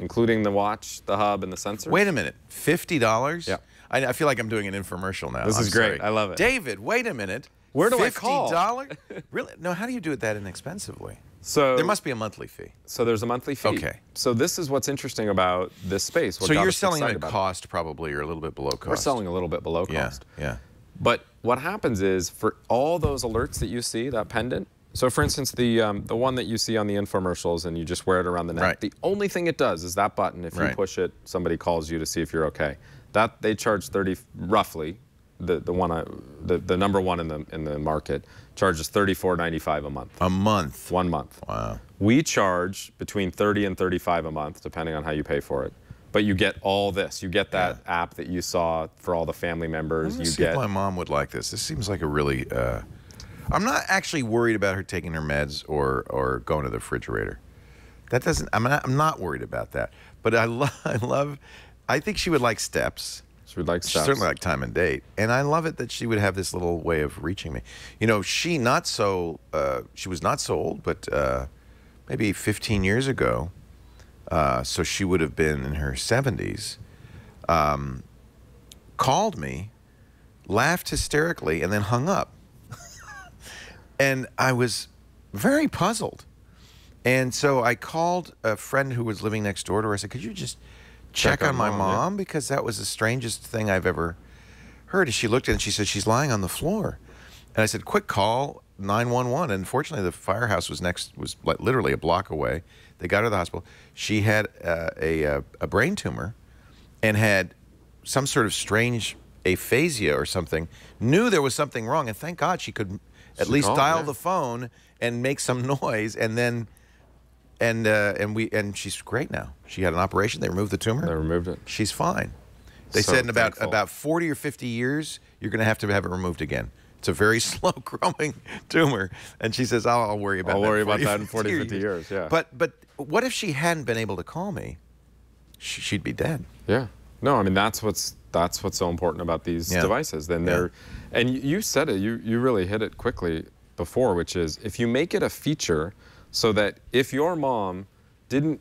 including the watch, the hub, and the sensor. Wait a minute. $50? Yeah. I feel like I'm doing an infomercial now. This I'm is great. sorry. I love it. David, wait a minute. Where do I call? $50? Really? No, how do you do it that inexpensively? So There must be a monthly fee. So there's a monthly fee. Okay. So this is what's interesting about this space. What So got you're us selling excited at about it. cost probably, or a little bit below cost. We're selling a little bit below Yeah, cost. yeah. But what happens is, for all those alerts that you see, that pendant, so for instance, the one that you see on the infomercials and you just wear it around the neck, Right. the only thing it does is that button. If you Right. push it, somebody calls you to see if you're okay. That they charge 30, roughly, the number one in the market charges $34.95 a month. A month. 1 month. Wow. We charge between 30 and 35 a month, depending on how you pay for it. But you get all this. You get that app that you saw for all the family members. Let me You see if get my mom would like this. This seems like a really. I'm not actually worried about her taking her meds or going to the refrigerator. That doesn't. I'm not worried about that. But I love. I think she would like steps. she would like She steps. certainly like time and date, and I love it that she would have this little way of reaching me. You know, she was not so old, but maybe 15 years ago. So she would have been in her 70s. Called me, laughed hysterically, and then hung up. And I was very puzzled. And so I called a friend who was living next door to her. I said, "Could you just check on my mom? Because that was the strangest thing I've ever heard." And she looked at it and she said, "She's lying on the floor." And I said, "Quick, call 911." And fortunately, the firehouse was like literally a block away. They got her to the hospital. She had a brain tumor and had some sort of strange aphasia or something. Knew there was something wrong, and thank God she could at least called, dial yeah. the phone and make some noise. And then, and she's great now. She had an operation. They removed the tumor. They removed it. She's fine. They So said in thankful. about 40 or 50 years, you're going to have it removed again. It's a very slow-growing tumor. And she says, I'll worry about that. I'll worry about that in 40, 50 years, yeah. But what if she hadn't been able to call me? She'd be dead. Yeah. No, I mean, that's what's so important about these devices. Then and you said it, you really hit it quickly before, which is if you make it a feature so that if your mom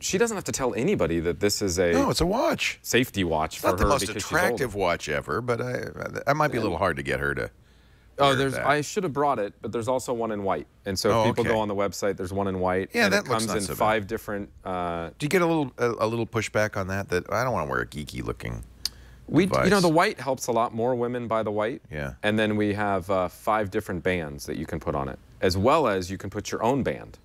she doesn't have to tell anybody that this is a No, it's a watch. safety watch for Not her the most because she's attractive older. watch ever, but that might be a little hard to get her to. Oh, wear that. I should have brought it, but there's also one in white. And so if people okay. go on the website, there's one in white. Yeah, and that it looks comes not in so bad. 5 different. Do you get a little pushback on that? That I don't want to wear a geeky looking. device. You know, the white helps a lot more women buy the white. Yeah. And then we have 5 different bands that you can put on it, as well as you can put your own band.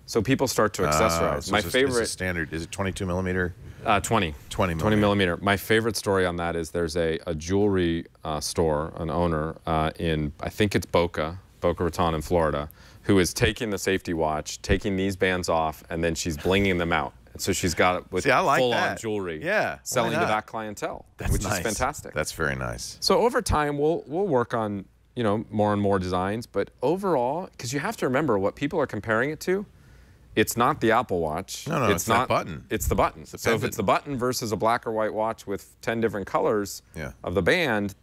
So people start to accessorize. So My is it favorite. standard. Is it 22 millimeter? 20. 20 millimeter. My favorite story on that is there's a jewelry store, an owner in, I think it's Boca Raton in Florida, who is taking the safety watch, taking these bands off, and then she's blinging them out. And so she's got it with See, I like full-on that. jewelry, Yeah, why selling to not? that clientele, That's which nice. is fantastic. That's very nice. So over time, we'll work on more and more designs, but overall, because you have to remember what people are comparing it to. It's not the Apple Watch. No, it's that button. It's the button. So if pendant. it's the button versus a black or white watch with 10 different colors of the band,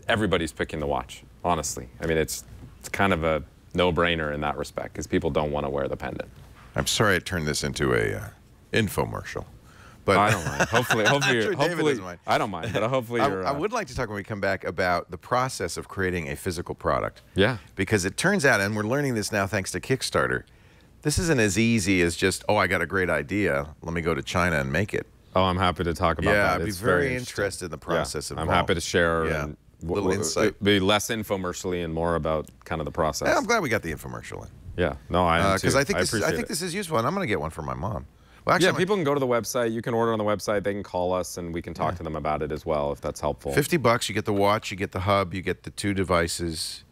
everybody's picking the watch, honestly. I mean, it's kind of a no-brainer in that respect because people don't want to wear the pendant. I'm sorry I turned this into a infomercial. But I don't mind. Hopefully, I'm sure David hopefully, doesn't mind. I don't mind, but hopefully you're. I would like to talk when we come back about the process of creating a physical product. Yeah. Because it turns out, and we're learning this now thanks to Kickstarter, this isn't as easy as just, oh, I got a great idea. Let me go to China and make it. Oh, I'm happy to talk about that. Yeah, I'd be It's very interesting. interested in the process I'm involved. happy to share. Yeah. And Little insight. Be less infomercially and more about kind of the process. Yeah, I'm glad we got the infomercial in. Yeah. No, I am too. Because I think appreciate this is useful, and I'm going to get one for my mom. Well, actually, Yeah, people can go to the website. You can order on the website. They can call us, and we can talk to them about it as well, if that's helpful. $50, you get the watch, you get the hub, you get the 2 devices.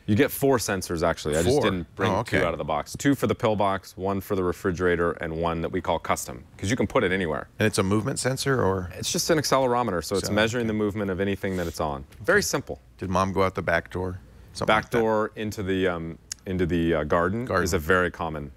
You get 4 sensors, actually. I just 4? didn't bring Oh, 2 okay. out of the box. 2 for the pill box, 1 for the refrigerator, and 1 that we call custom, because you can put it anywhere. And it's a movement sensor, or It's just an accelerometer, so it's measuring the movement of anything that it's on. Very simple. did Mom go out the back door? Something like Back that. door into the garden is a very common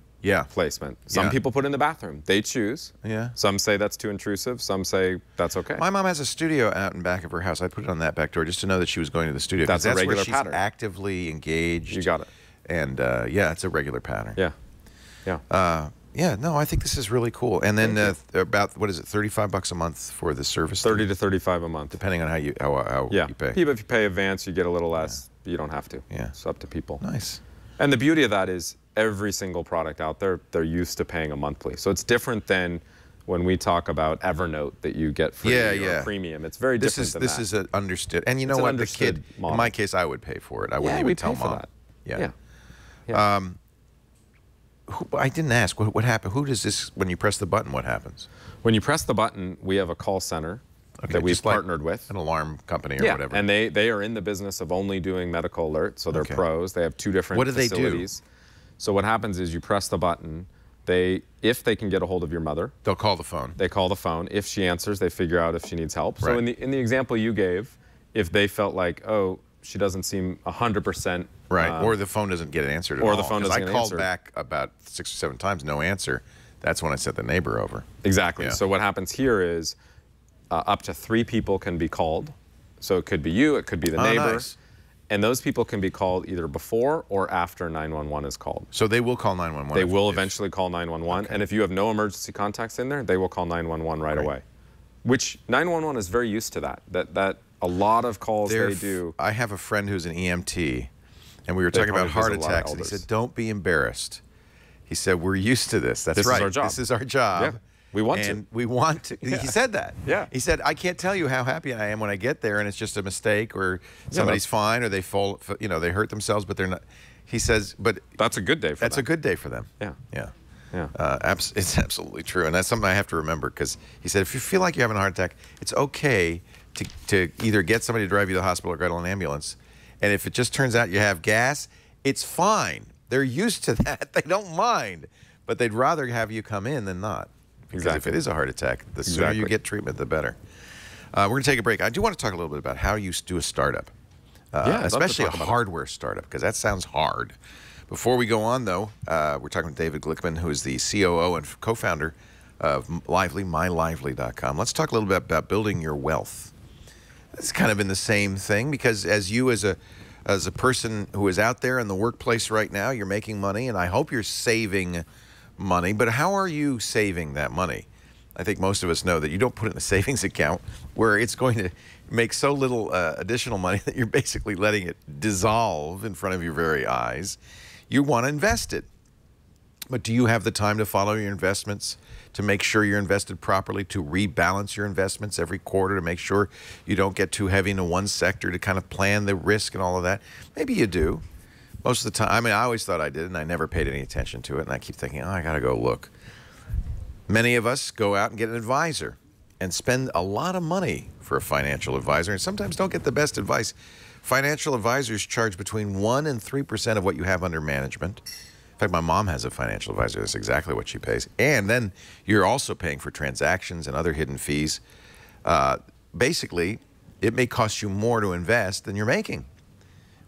placement. Some people put it in the bathroom. They choose. Yeah. Some say that's too intrusive. Some say that's okay. My mom has a studio out in back of her house. I put it on that back door just to know that she was going to the studio. 'cause That's a regular where she's pattern. actively engaged. You got it. And yeah, it's a regular pattern. Yeah. Yeah. Yeah, no, I think this is really cool. And then about, what is it, $35 a month for the service? 30 to 35 a month. Depending on how you pay. If you pay advance, you get a little less. But you don't have to. Yeah. It's up to people. Nice. And the beauty of that is every single product out there, they're used to paying a monthly. So it's different than when we talk about Evernote that you get free or premium. It's very different than that. This is an understood. And you know It's an what? The understood kid, model. in my case, I would pay for it. I wouldn't even tell pay for Mom. that. Yeah. Yeah. I didn't ask. What happened? Who does this, when you press the button, what happens? When you press the button, we have a call center that we've just like partnered with. An alarm company or whatever. And they are in the business of only doing medical alerts, so they're pros. They have 2 different What do they do? facilities. So what happens is you press the button. If they can get a hold of your mother, they'll call the phone. They call the phone. If she answers, they figure out if she needs help. So Right. in the example you gave, if they felt like, oh, she doesn't seem 100%. Right, or the phone doesn't get answered at all. Or the phone doesn't get I called answered. back about 6 or 7 times, no answer. That's when I sent the neighbor over. Exactly. Yeah. So what happens here is up to 3 people can be called. So it could be you, it could be the neighbor. Nice. And those people can be called either before or after 911 is called. So they will call 911. They will eventually call 911. And if you have no emergency contacts in there, they will call 911 right away. Which 911 is very used to that. That a lot of calls they do. I have a friend who's an EMT, and we were talking about heart attacks, and he said, don't be embarrassed. He said, we're used to this. That's This right. is our job. This is our job. Yeah. We want and to. we want to. He said that. Yeah. He said, I can't tell you how happy I am when I get there and it's just a mistake or somebody's fine or they fall, they hurt themselves, but they're not. He says, but that's a good day for them. That's a good day for them. Yeah. Yeah. Yeah. It's absolutely true. And that's something I have to remember because he said, if you feel like you're having a heart attack, it's okay to either get somebody to drive you to the hospital or get on an ambulance. And if it just turns out you have gas, it's fine. They're used to that. They don't mind. But they'd rather have you come in than not. Because if it is a heart attack, the sooner you get treatment, the better. We're going to take a break. I do want to talk a little bit about how you do a startup. Especially a hardware startup, because that sounds hard. Before we go on, though, we're talking with David Glickman, who is the COO and co-founder of Lively, mylively.com. Let's talk a little bit about building your wealth. It's kind of been the same thing, because as a person who is out there in the workplace right now, you're making money, and I hope you're saving money, but how are you saving that money? I think most of us know that you don't put it in a savings account where it's going to make so little additional money that you're basically letting it dissolve in front of your very eyes. You want to invest it. But do you have the time to follow your investments, to make sure you're invested properly, to rebalance your investments every quarter, to make sure you don't get too heavy into one sector, to kind of plan the risk and all of that? Maybe you do. Most of the time, I mean, I always thought I did, and I never paid any attention to it, and I keep thinking, oh, I got to go look. Many of us go out and get an advisor and spend a lot of money for a financial advisor, and sometimes don't get the best advice. Financial advisors charge between 1 and 3% of what you have under management. In fact, my mom has a financial advisor. That's exactly what she pays. And then you're also paying for transactions and other hidden fees. Basically, it may cost you more to invest than you're making.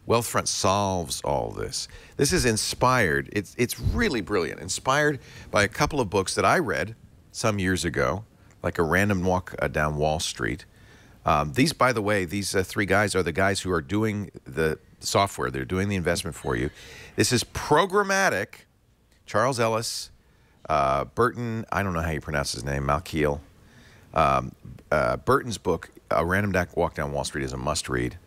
Wealthfront solves all this. This is inspired. It's really brilliant. Inspired by a couple of books that I read some years ago, like A Random Walk Down Wall Street. These, by the way, these 3 guys are the guys who are doing the software. They're doing the investment for you. This is programmatic. Charles Ellis, Burton, I don't know how you pronounce his name, Malkiel. Burton's book, A Random Walk Down Wall Street, is a must-read.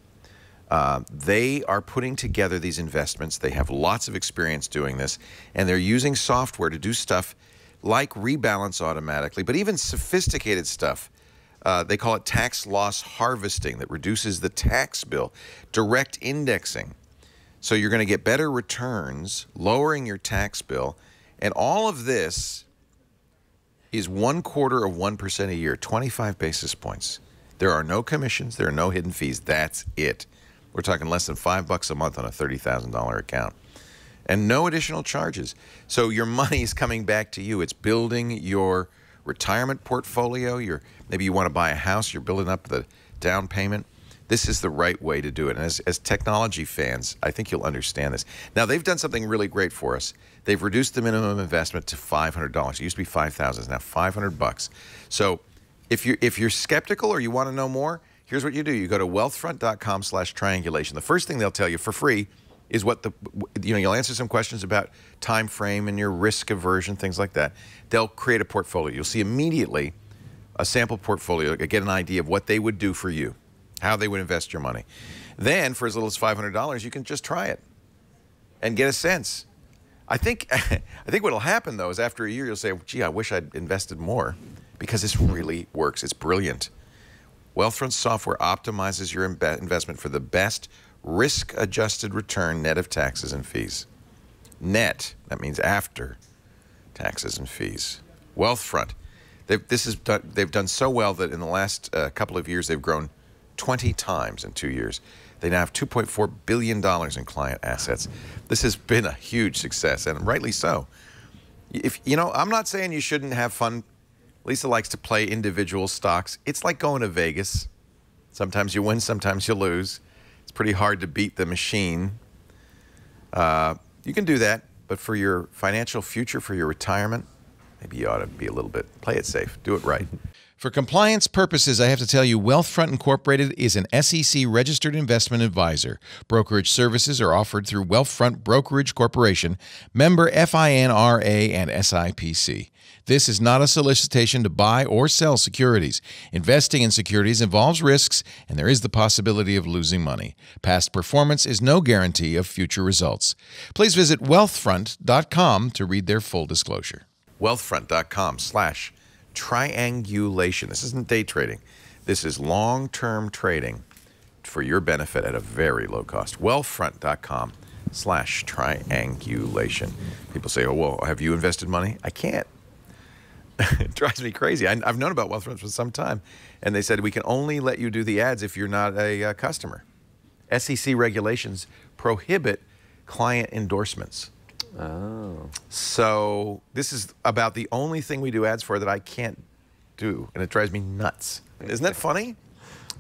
They are putting together these investments. They have lots of experience doing this, and they're using software to do stuff like rebalance automatically, but even sophisticated stuff. They call it tax loss harvesting that reduces the tax bill, direct indexing. So you're going to get better returns, lowering your tax bill, and all of this is 1/4% a year, 25 basis points. There are no commissions. There are no hidden fees. That's it. We're talking less than $5 a month on a $30,000 account. And no additional charges. So your money is coming back to you. It's building your retirement portfolio. Maybe you want to buy a house. You're building up the down payment. This is the right way to do it. And as technology fans, I think you'll understand this. Now, they've done something really great for us. They've reduced the minimum investment to $500. It used to be $5,000. It's now $500. So if you're skeptical or you want to know more, here's what you do. You go to wealthfront.com/triangulation. The first thing they'll tell you for free is you'll answer some questions about time frame and your risk aversion, things like that. They'll create a portfolio. You'll see immediately a sample portfolio, get an idea of what they would do for you, how they would invest your money. Then, for as little as $500, you can just try it and get a sense. I think what'll happen, though, is after a year, you'll say, gee, I wish I'd invested more, because this really works. It's brilliant. Wealthfront software optimizes your investment for the best risk-adjusted return net of taxes and fees. Net, that means after taxes and fees. Wealthfront, they've done so well that in the last couple of years, they've grown 20 times in 2 years. They now have $2.4 billion in client assets. This has been a huge success, and rightly so. I'm not saying you shouldn't have fun. Lisa likes to play individual stocks. It's like going to Vegas. Sometimes you win, sometimes you lose. It's pretty hard to beat the machine. You can do that, but for your financial future, for your retirement, maybe you ought to be a little bit, play it safe, do it right. For compliance purposes, I have to tell you, Wealthfront Incorporated is an SEC-registered investment advisor. Brokerage services are offered through Wealthfront Brokerage Corporation, member FINRA and SIPC. This is not a solicitation to buy or sell securities. Investing in securities involves risks, and there is the possibility of losing money. Past performance is no guarantee of future results. Please visit wealthfront.com to read their full disclosure. Wealthfront.com/triangulation. This isn't day trading. This is long-term trading for your benefit at a very low cost. Wealthfront.com/triangulation. People say, oh, well, have you invested money? I can't. It drives me crazy. I've known about Wealthfront for some time, and they said we can only let you do the ads if you're not a customer. SEC regulations prohibit client endorsements. Oh. So this is about the only thing we do ads for that I can't do, and it drives me nuts. Isn't that funny?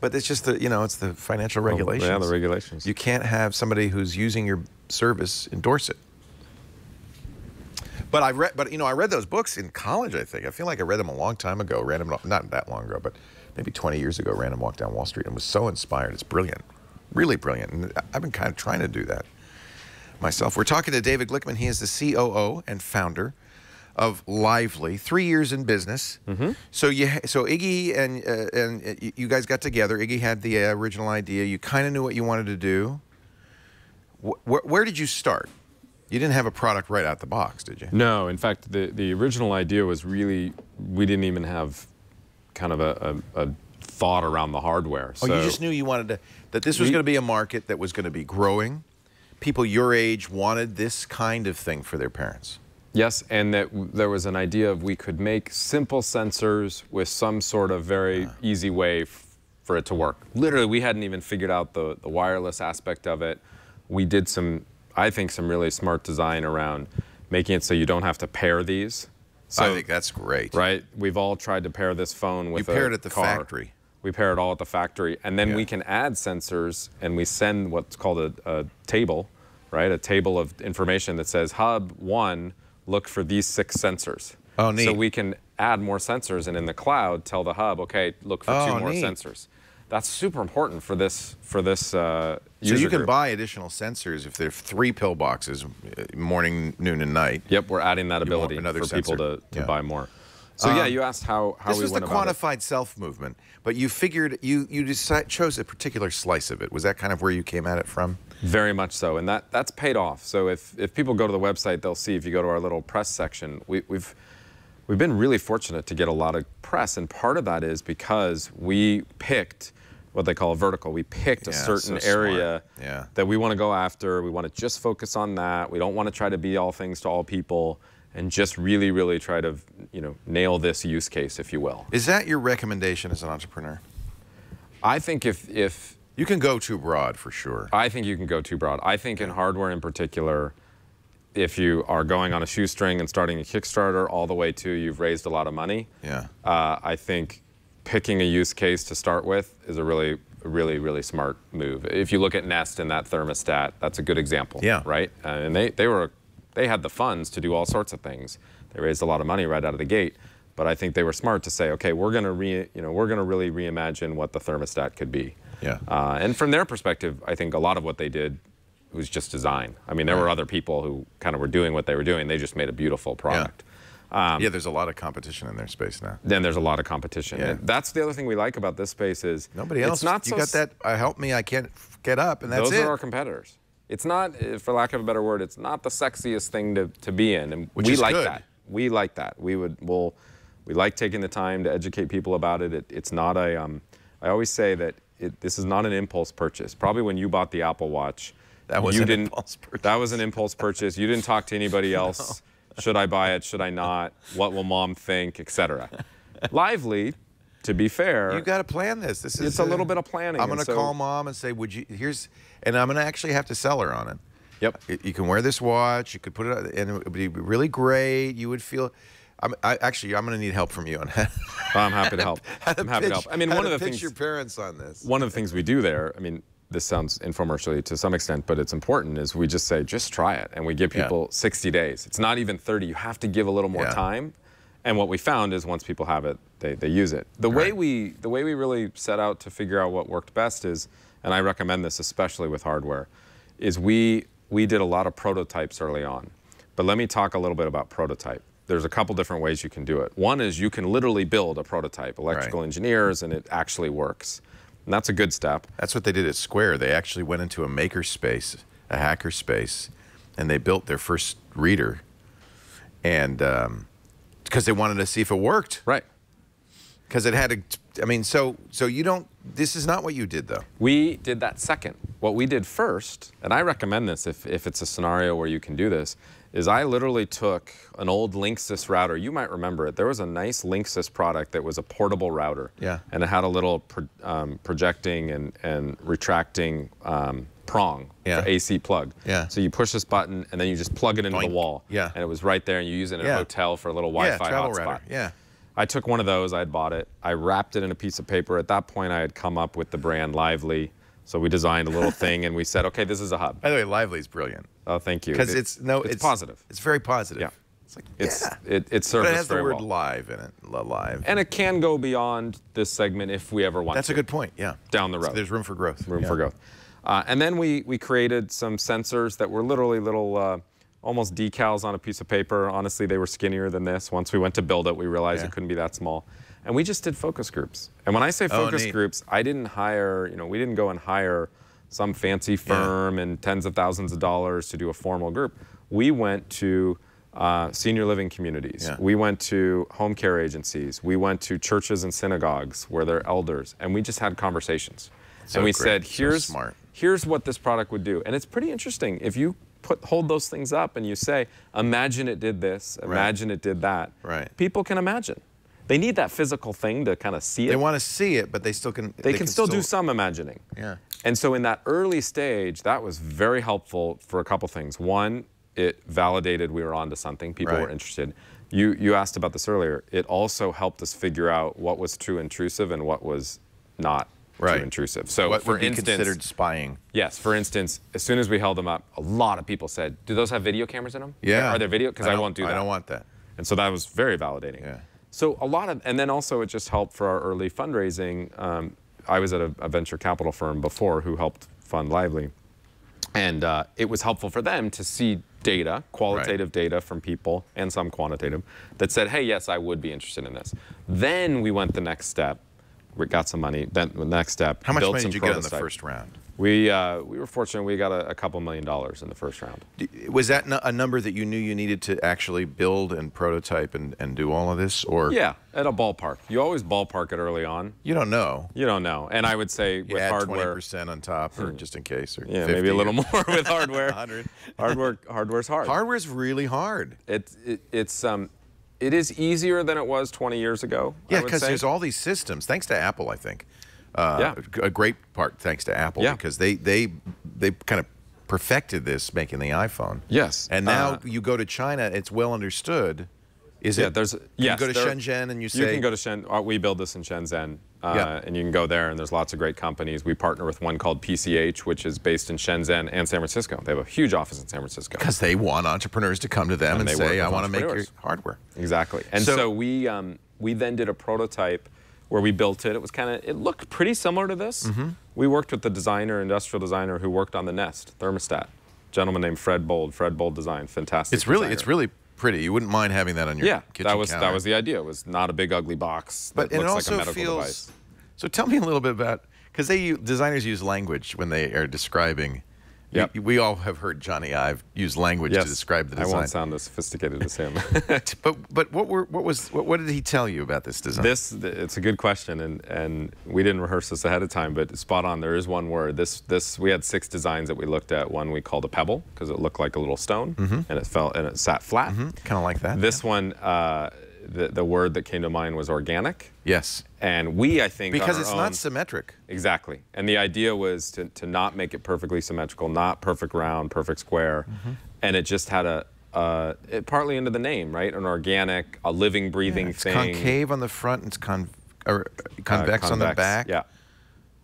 But it's just it's the financial regulations. Yeah, the regulations. You can't have somebody who's using your service endorse it. But I read those books in college, I think. I feel like I read them a long time ago. Not that long ago, but maybe 20 years ago. Random Walk Down Wall Street, and was so inspired. It's brilliant, really brilliant. And I've been kind of trying to do that myself. We're talking to David Glickman. He is the COO and founder of Lively. 3 years in business. Mm-hmm. So Iggy and you guys got together. Iggy had the original idea. You kind of knew what you wanted to do. Where did you start? You didn't have a product right out the box, did you? No. In fact, the original idea was really, we didn't even have kind of a thought around the hardware. Oh, you just knew you wanted that this was going to be a market that was going to be growing. People your age wanted this kind of thing for their parents. Yes, and that there was an idea of we could make simple sensors with some sort of very easy way for it to work. Literally, we hadn't even figured out the wireless aspect of it. We did I think some really smart design around making it so you don't have to pair these. So, I think that's great. Right? We've all tried to pair this phone with a car. You pair it at the factory. We pair it all at the factory. And then we can add sensors, and we send what's called a table, right? A table of information that says, Hub 1, look for these 6 sensors. Oh, neat. So we can add more sensors, and in the cloud, tell the Hub, okay, look for 2 more sensors. That's super important for this user So you can group. buy additional sensors if there are 3 pillboxes, morning, noon, and night. Yep, we're adding that ability another for people sensor. to buy more. So yeah, you asked how This we was the went about it. quantified self movement, but you figured you chose a particular slice of it. Was that kind of where you came at it from? Very much so, and that's paid off. So if people go to the website, they'll see, if you go to our little press section, we've been really fortunate to get a lot of press, and part of that is because we picked what they call a vertical. We picked a certain area that we want to go after. We want to just focus on that. We don't want to try to be all things to all people, and just really, really try to, nail this use case, if you will. Is that your recommendation as an entrepreneur? I think if you can go too broad, for sure. I think you can go too broad. I think in hardware in particular, if you are going on a shoestring and starting a Kickstarter all the way to you've raised a lot of money, I think picking a use case to start with is a really, really smart move. If you look at Nest and that thermostat, that's a good example, right? And they had the funds to do all sorts of things. They raised a lot of money right out of the gate, but I think they were smart to say, okay, we're going to really reimagine what the thermostat could be. And from their perspective, I think a lot of what they did was just design. I mean, there were other people who kind of were doing what they were doing. They just made a beautiful product. There's a lot of competition in their space now. Then there's a lot of competition. And that's the other thing we like about this space is nobody else. It's not you got that. Help me! I can't get up, and that's Those are our competitors. It's not, for lack of a better word, it's not the sexiest thing to be in, and we like that. We like that. We like taking the time to educate people about it. It's not a. I always say that this is not an impulse purchase. Probably when you bought the Apple Watch, that was an impulse purchase. That was an impulse purchase. You didn't talk to anybody else. No. Should I buy it? Should I not? What will mom think? Etc. Lively. To be fair, you got to plan this. It's a little bit of planning. I'm going to call mom and say, "Would you?" And I'm going to actually have to sell her on it. Yep. You can wear this watch. You could put it, and it would be really great. You would feel. I'm going to need help from you on that. I'm happy to help. I'm happy to help. I mean, one of the things. Your parents on this. One of the things we do there. I mean, this sounds infomercially to some extent, but it's important. Is we just say, just try it, and we give people 60 days. It's not even 30. You have to give a little more time. And what we found is once people have it, they use it. The way we really set out to figure out what worked best is, and I recommend this especially with hardware, is we did a lot of prototypes early on. But let me talk a little bit about prototype. There's a couple different ways you can do it. One is you can literally build a prototype, electrical engineers, and it actually works. And that's a good step. That's what they did at Square. They actually went into a maker space, a hacker space, and they built their first reader. And because they wanted to see if it worked. Right. Because it had to, I mean, so you don't, this is not what you did, though. We did that second. What we did first, and I recommend this if it's a scenario where you can do this, is I literally took an old Linksys router. You might remember it. There was a nice Linksys product that was a portable router. Yeah. And it had a little projecting and retracting prong for AC plug. Yeah. So you push this button and then you just plug it into the wall. Yeah. And it was right there, and you use it in a hotel for a little Wi-Fi hotspot. Yeah. I took one of those, I had bought it, I wrapped it in a piece of paper. At that point I had come up with the brand Lively. So we designed a little thing and we said, okay, this is a hub. By the way, Lively is brilliant. Oh, thank you. Because it's positive. It's very positive. Yeah. It's like, it serves but it has us very the word well. live in it, live. And it can go beyond this segment if we ever want to. That's a good point, yeah. Down the road. So there's room for growth. Room for growth. And then we created some sensors that were literally little, almost decals on a piece of paper. Honestly, they were skinnier than this. Once we went to build it, we realized it couldn't be that small. And we just did focus groups. And when I say focus groups, I didn't hire, we didn't go and hire some fancy firm and tens of thousands of dollars to do a formal group. We went to senior living communities. Yeah. We went to home care agencies. We went to churches and synagogues where they're elders. And we just had conversations. So and we great. said, here's what this product would do. And it's pretty interesting. If you hold those things up and you say, imagine it did this, imagine it did that. Right. People can imagine. They need that physical thing to kind of see it. They want to see it, but they still can. They can still do some imagining. Yeah. And so in that early stage, that was very helpful for a couple things. One, it validated we were onto something. People were interested. You asked about this earlier. It also helped us figure out what was too intrusive and what was not too intrusive. So what for would be instance, considered spying? Yes. For instance, as soon as we held them up, a lot of people said, "Do those have video cameras in them? Yeah. Are there video? Because I won't do that. I don't want that." And so that was very validating. Yeah. So a lot of, and then also it just helped for our early fundraising. I was at a venture capital firm before who helped fund Lively. And it was helpful for them to see data, qualitative data from people, and some quantitative, that said, hey, yes, I would be interested in this. Then we went the next step. We got some money. Then the next step, how much built money some did you get in the prototype. first round? We were fortunate. We got a couple $1 million in the first round. Was that a number that you knew you needed to actually build and prototype and do all of this? Or Yeah, at a ballpark. You always ballpark it early on. you don't know? You don't know. And I would say You with add hardware, 20% on top, or just in case, or yeah, 50 maybe a little or more with hardware. 100. Hardware's hard. Hardware's really hard. It is easier than it was 20 years ago. Yeah, I would because say. there's all these systems, thanks to Apple, I think. Yeah. A great part thanks to Apple, Yeah. because they kind of perfected this making the iPhone. Yes. And now you go to China, it's well understood. Is Yeah, it? there's You go to Shenzhen and you say. You can go to Shenzhen. We build this in Shenzhen, Yeah. and you can go there, and there's lots of great companies. We partner with one called PCH, which is based in Shenzhen and San Francisco. They have a huge office in San Francisco. Because they want entrepreneurs to come to them and they work say, with I want to make your entrepreneurs. hardware. Exactly. And So- so we then did a prototype where we built it. It looked pretty similar to this. Mm-hmm. We worked with the industrial designer who worked on the Nest thermostat. A gentleman named Fred Bold Design, fantastic. It's really designer. pretty. You wouldn't mind having that on your kitchen that was counter. the idea. It was not a big ugly box. But that it looks also like a medical feels. device. So tell me a little bit about, because designers use language when they are describing. Yep. We all have heard Johnny Ive use language to describe the design. I won't sound as sophisticated as him. But what did he tell you about this design? It's a good question, and we didn't rehearse this ahead of time, but spot on. There is one word. We had 6 designs that we looked at. One we called a pebble because it looked like a little stone, and it sat flat. Kind of like that. This one, the word that came to mind was organic. Yes. And I think, Because on it's our not own- Exactly. Exactly. And the idea was to not make it perfectly symmetrical, not perfect round, perfect square. And it just had it partly into the name, right? An organic, a living, breathing It's thing. concave on the front. And it's convex on the back. Yeah.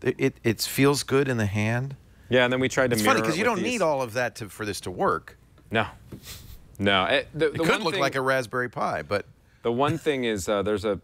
It feels good in the hand. Yeah, and then we tried to It's mirror funny because you it with don't these- need all of that for this to work. No. No. It could look like a Raspberry Pi, but The one thing is there's a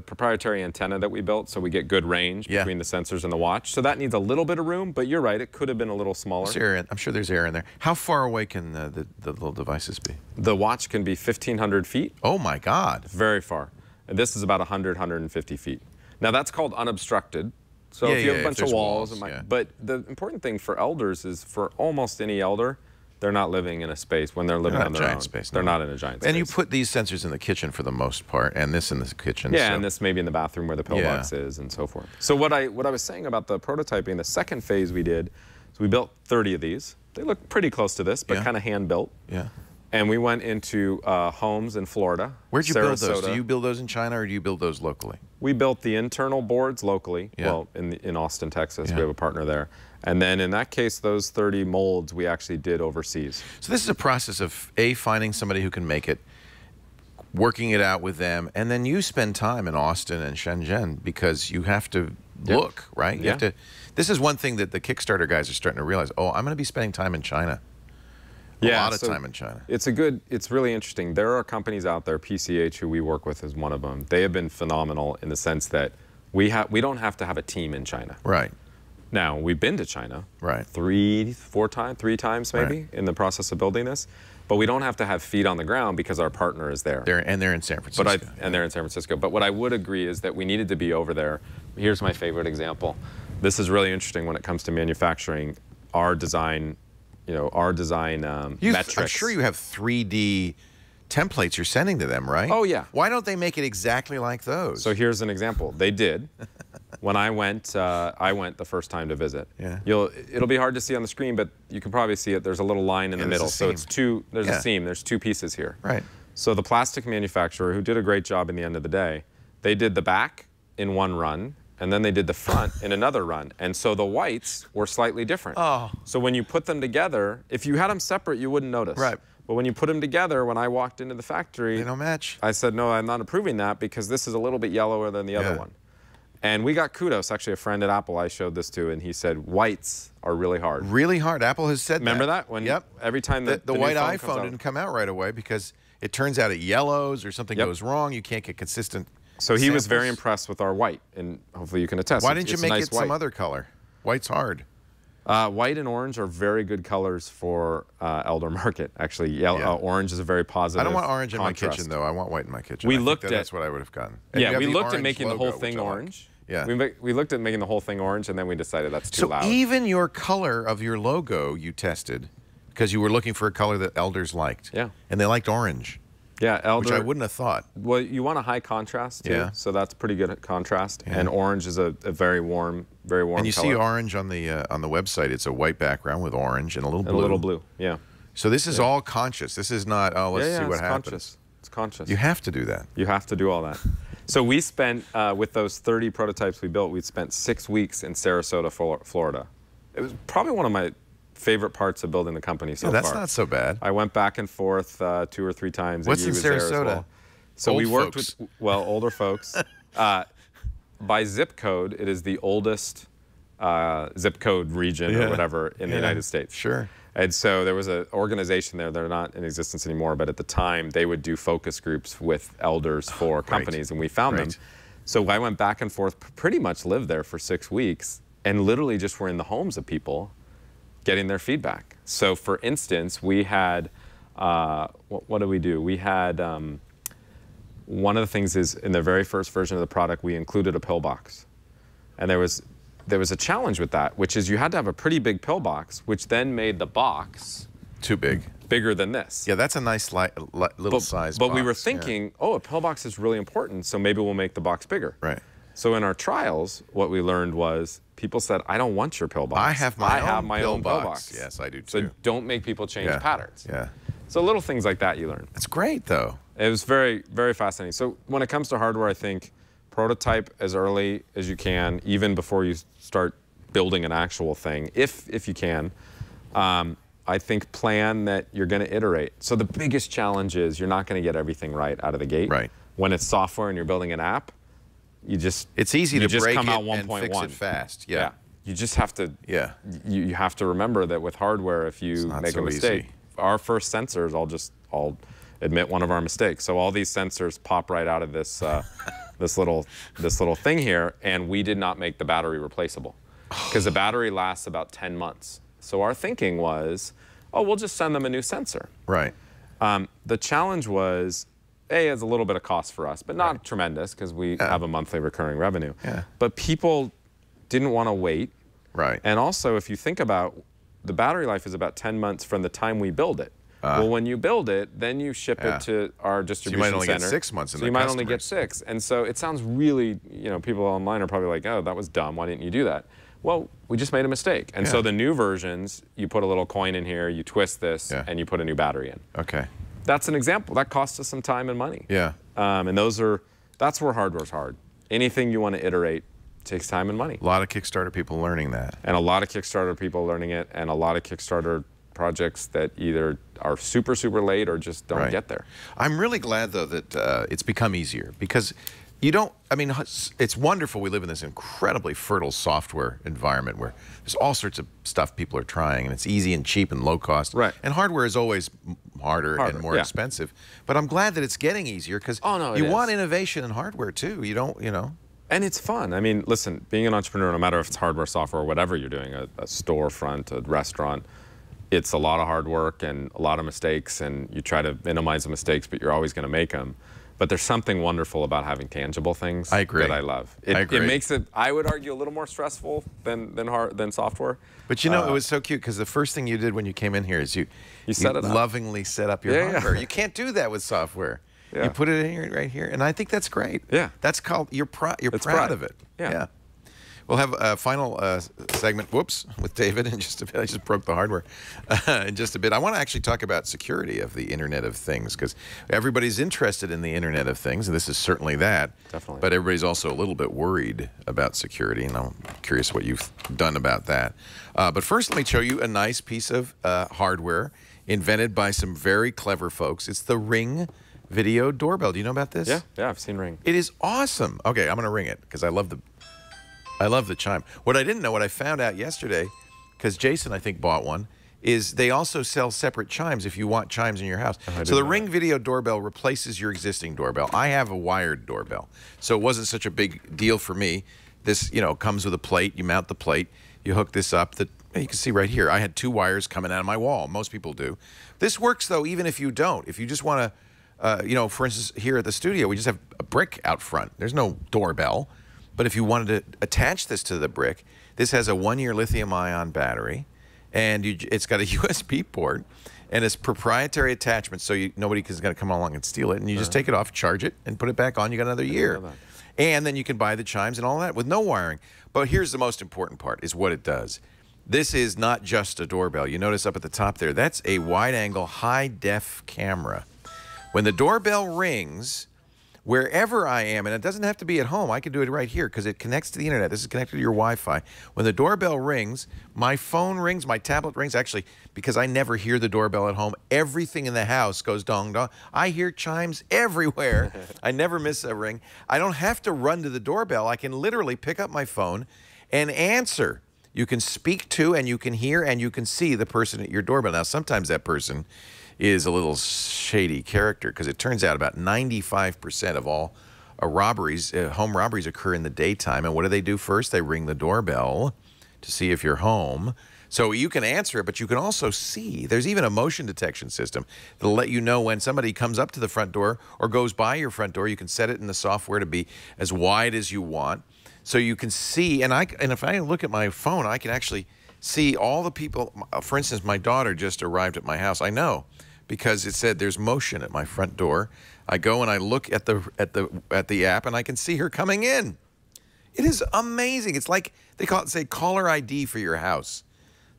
proprietary antenna that we built, so we get good range Yeah. between the sensors and the watch. So that needs a little bit of room, but you're right, it could have been a little smaller. there's air I'm sure there's air in there. How far away can the little devices be? The watch can be 1,500 feet, Oh my God. very far. And this is about 100, 150 feet. Now that's called unobstructed. So Yeah, if you have yeah, a if bunch of there's walls, walls, yeah. but the important thing for elders is for almost any elder, they're not living in a space when they're living Not on a their giant own. space, They're no. not in a giant space. And you put these sensors in the kitchen for the most part, and this in the kitchen. Yeah, so- and this maybe in the bathroom where the pillbox is and so forth. So what I was saying about the prototyping, the second phase we did, is we built 30 of these. They look pretty close to this, but Yeah. kind of hand built. Yeah. And we went into homes in Florida. Where'd you build those? Sarasota. Do you build those in China or do you build those locally? We built the internal boards locally. Yeah. Well, in Austin, Texas, Yeah. we have a partner there. And then in that case, those 30 molds we actually did overseas. So this is a process of finding somebody who can make it, working it out with them, and then you spend time in Austin and Shenzhen because you have to look, right? You have Yeah. to. This is one thing that the Kickstarter guys are starting to realize. Oh, I'm going to be spending time in China. A lot of so time in China. It's really interesting. There are companies out there, PCH, who we work with is one of them. They have been phenomenal in the sense that we don't have to have a team in China. Right. Now, we've been to China Right. three times maybe Right. in the process of building this, but we don't have to have feet on the ground because our partner is there. They're in San Francisco. And they're in San Francisco. But what I would agree is that we needed to be over there. Here's my favorite example. This is really interesting when it comes to manufacturing. Our design, metrics. I'm sure you have 3D templates you're sending to them, right? Oh, yeah. Why don't they make it exactly like those? So here's an example. They did. When I went the first time to visit. Yeah. It'll be hard to see on the screen, but you can probably see it. There's a little line in the there's middle. a So seam. it's two. There's Yeah. a seam. There's 2 pieces here. Right. So the plastic manufacturer, who did a great job in the end of the day, they did the back in one run, and then they did the front in another run. And so the whites were slightly different. Oh. So when you put them together, if you had them separate, you wouldn't notice. Right. But when you put them together, when I walked into the factory, They don't match. I said, no, I'm not approving that because this is a little bit yellower than the other Yeah. one. And we got kudos. Actually, a friend at Apple I showed this to, and he said whites are really hard. Really hard. Apple has said Remember that. that? When Yep. every time the new white phone comes iPhone out. didn't come out right away because it turns out it yellows or something Yep. goes wrong. You can't get consistent So he was very samples? impressed with our white, and hopefully you can attest. Why didn't you It's a make nice it some white. other color? White's hard. White and orange are very good colors for elder market. Actually, yellow, orange is a very positive. I don't want orange in my contrast. kitchen, though. I want white in my kitchen. We I think looked that's at- what I would have gotten. And you Yeah, have we the looked at orange making the logo, whole thing which I like. orange. Yeah. We looked at making the whole thing orange, and then we decided that's too So loud. even your color of your logo you tested because you were looking for a color that elders liked. Yeah. And they liked orange, Yeah, elder. which I wouldn't have thought. Well, you want a high contrast too, Yeah. so that's pretty good at contrast. And orange is a very warm And you color. see orange on the website. It's a white background with orange and a little blue. And a little blue. Yeah. So this is all conscious. This is not, oh, let's see what it's happens. conscious. It's conscious. You have to do that. You have to do all that. So we spent, with those 30 prototypes we built, we spent 6 weeks in Sarasota, Florida. It was probably one of my favorite parts of building the company so That's far. not so bad. I went back and forth 2 or 3 times. What's and in he was there as Sarasota? well. So Old we worked folks. with, older folks. By zip code, it is the oldest zip code region or whatever in the United States. Sure. And so there was an organization there. They're not in existence anymore, but at the time they would do focus groups with elders for companies, and we found them. So I went back and forth, pretty much lived there for 6 weeks, and literally just were in the homes of people getting their feedback. So for instance, we had, what did we do? We had, one of the things is in the very first version of the product, we included a pillbox. And there was a challenge with that, which is you had to have a pretty big pillbox, which then made the box Too big. bigger than this. Yeah, that's a nice little size But box. we were yeah. thinking, oh, a pillbox is really important, so maybe we'll make the box bigger. Right. So in our trials, what we learned was people said, I don't want your pillbox. I have my own own pillbox. Yes, I do too. So don't make people change Yeah. patterns. Yeah. So little things like that you learn. That's great, though. It was very, very fascinating. So when it comes to hardware, I think prototype as early as you can, even before you start building an actual thing, if you can. I think plan that you're going to iterate. So the biggest challenge is you're not going to get everything right out of the gate. Right. When it's software and you're building an app, It's easy to just break come it out and fix 1.1. it fast. yeah. Yeah. You just have to. Yeah. You have to remember that with hardware, if you not make so a mistake, easy. our first sensors, I'll admit one of our mistakes. So all these sensors pop right out of this this little thing here, and we did not make the battery replaceable because the battery lasts about 10 months. So our thinking was, oh, we'll just send them a new sensor. Right. The challenge was, it's a little bit of cost for us, but not tremendous because we have a monthly recurring revenue. Yeah. But people didn't want to wait. Right. And also, if you think about the battery life is about 10 months from the time we build it. Well, when you build it, then you ship it to our distribution might only get center. 6 months in So the you might only get customers. 6. And so it sounds really, people online are probably like, oh, that was dumb. Why didn't you do that? Well, we just made a mistake. And so the new versions, you put a little coin in here, you twist this, and you put a new battery in. Okay. That's an example. That costs us some time and money. Yeah. And that's where hardware's hard. Anything you want to iterate takes time and money. A lot of Kickstarter people learning that. And a lot of Kickstarter people learning it, and a lot of Kickstarter projects that either are super, super late or just don't get there. I'm really glad, though, that it's become easier because you don't, it's wonderful we live in this incredibly fertile software environment where there's all sorts of stuff people are trying, and it's easy and cheap and low cost. Right. And hardware is always harder and more expensive. But I'm glad that it's getting easier because you want innovation in hardware, too. You don't, And it's fun. I mean, listen, being an entrepreneur, no matter if it's hardware, software, or whatever you're doing, a storefront, a restaurant, it's a lot of hard work and a lot of mistakes, and you try to minimize the mistakes, but you're always going to make them. But there's something wonderful about having tangible things I agree. that I love. I agree. It makes it, I would argue, a little more stressful than software. But it was so cute because the first thing you did when you came in here is you set it up. lovingly set up your hardware. You can't do that with software. Yeah. You put it in here, right here, and I think that's great. Yeah. That's called, you're proud pride. of it. Yeah. We'll have a final segment, with David in just a bit. I just broke the hardware in just a bit. I want to actually talk about security of the Internet of Things because everybody's interested in the Internet of Things, and this is certainly that. Definitely. But everybody's also a little bit worried about security, and I'm curious what you've done about that. But first, let me show you a nice piece of hardware invented by some very clever folks. It's the Ring Video Doorbell. Do you know about this? Yeah, I've seen Ring. It is awesome. Okay, I'm going to ring it because I love the chime. What I didn't know, what I found out yesterday, because Jason, I think, bought one, is they also sell separate chimes if you want chimes in your house. So the Ring Video Doorbell replaces your existing doorbell. I have a wired doorbell, so it wasn't such a big deal for me. This, you know, comes with a plate. You mount the plate. You hook this up. You can see right here, I had 2 wires coming out of my wall. Most people do. This works, though, even if you don't. If you just want to, you know, for instance, here at the studio, we just have a brick out front. There's no doorbell. But if you wanted to attach this to the brick, this has a 1-year lithium-ion battery, and it's got a USB port, and it's proprietary attachment, so nobody is going to come along and steal it. And you just take it off, charge it, and put it back on. You got another year. And then you can buy the chimes and all that with no wiring. But here's the most important part, is what it does. This is not just a doorbell. You notice up at the top there, that's a wide-angle, high-def camera. When the doorbell rings, wherever I am, and it doesn't have to be at home, I can do it right here because it connects to the internet. This is connected to your Wi-Fi. When the doorbell rings, my phone rings, my tablet rings. Actually, because I never hear the doorbell at home, everything in the house goes dong dong. I hear chimes everywhere. I never miss a ring. I don't have to run to the doorbell. I can literally pick up my phone and answer. You can speak to, and you can hear, and you can see the person at your doorbell. Now, sometimes that person is a little shady character, because it turns out about 95% of all robberies, home robberies, occur in the daytime. And what do they do first? They ring the doorbell to see if you're home. So you can answer it, but you can also see. There's even a motion detection system that'll let you know when somebody comes up to the front door or goes by your front door. You can set it in the software to be as wide as you want. So you can see, and if I look at my phone, I can actually see all the people. For instance, my daughter just arrived at my house. I know, because it said there's motion at my front door. I go and I look at the app, and I can see her coming in. It is amazing. It's like they say caller ID for your house.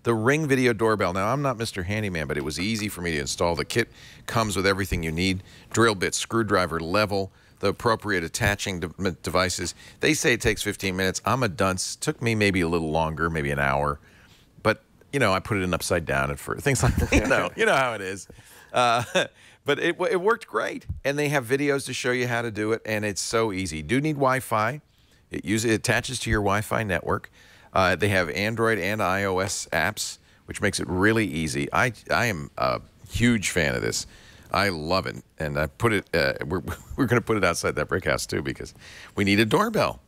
The Ring Video Doorbell. Now, I'm not Mr. Handyman, but it was easy for me to install. The kit comes with everything you need: drill bit, screwdriver, level, the appropriate attaching devices. They say it takes 15 minutes. I'm a dunce. Took me maybe a little longer, maybe an hour. But, you know, I put it in upside down at first. Things like that. You know how it is. But it worked great. And they have videos to show you how to do it, and it's so easy. You do need Wi-Fi. It attaches to your Wi-Fi network. They have Android and iOS apps, which makes it really easy. I am a huge fan of this. I love it, and I put it. We're going to put it outside that brick house too, because we need a doorbell.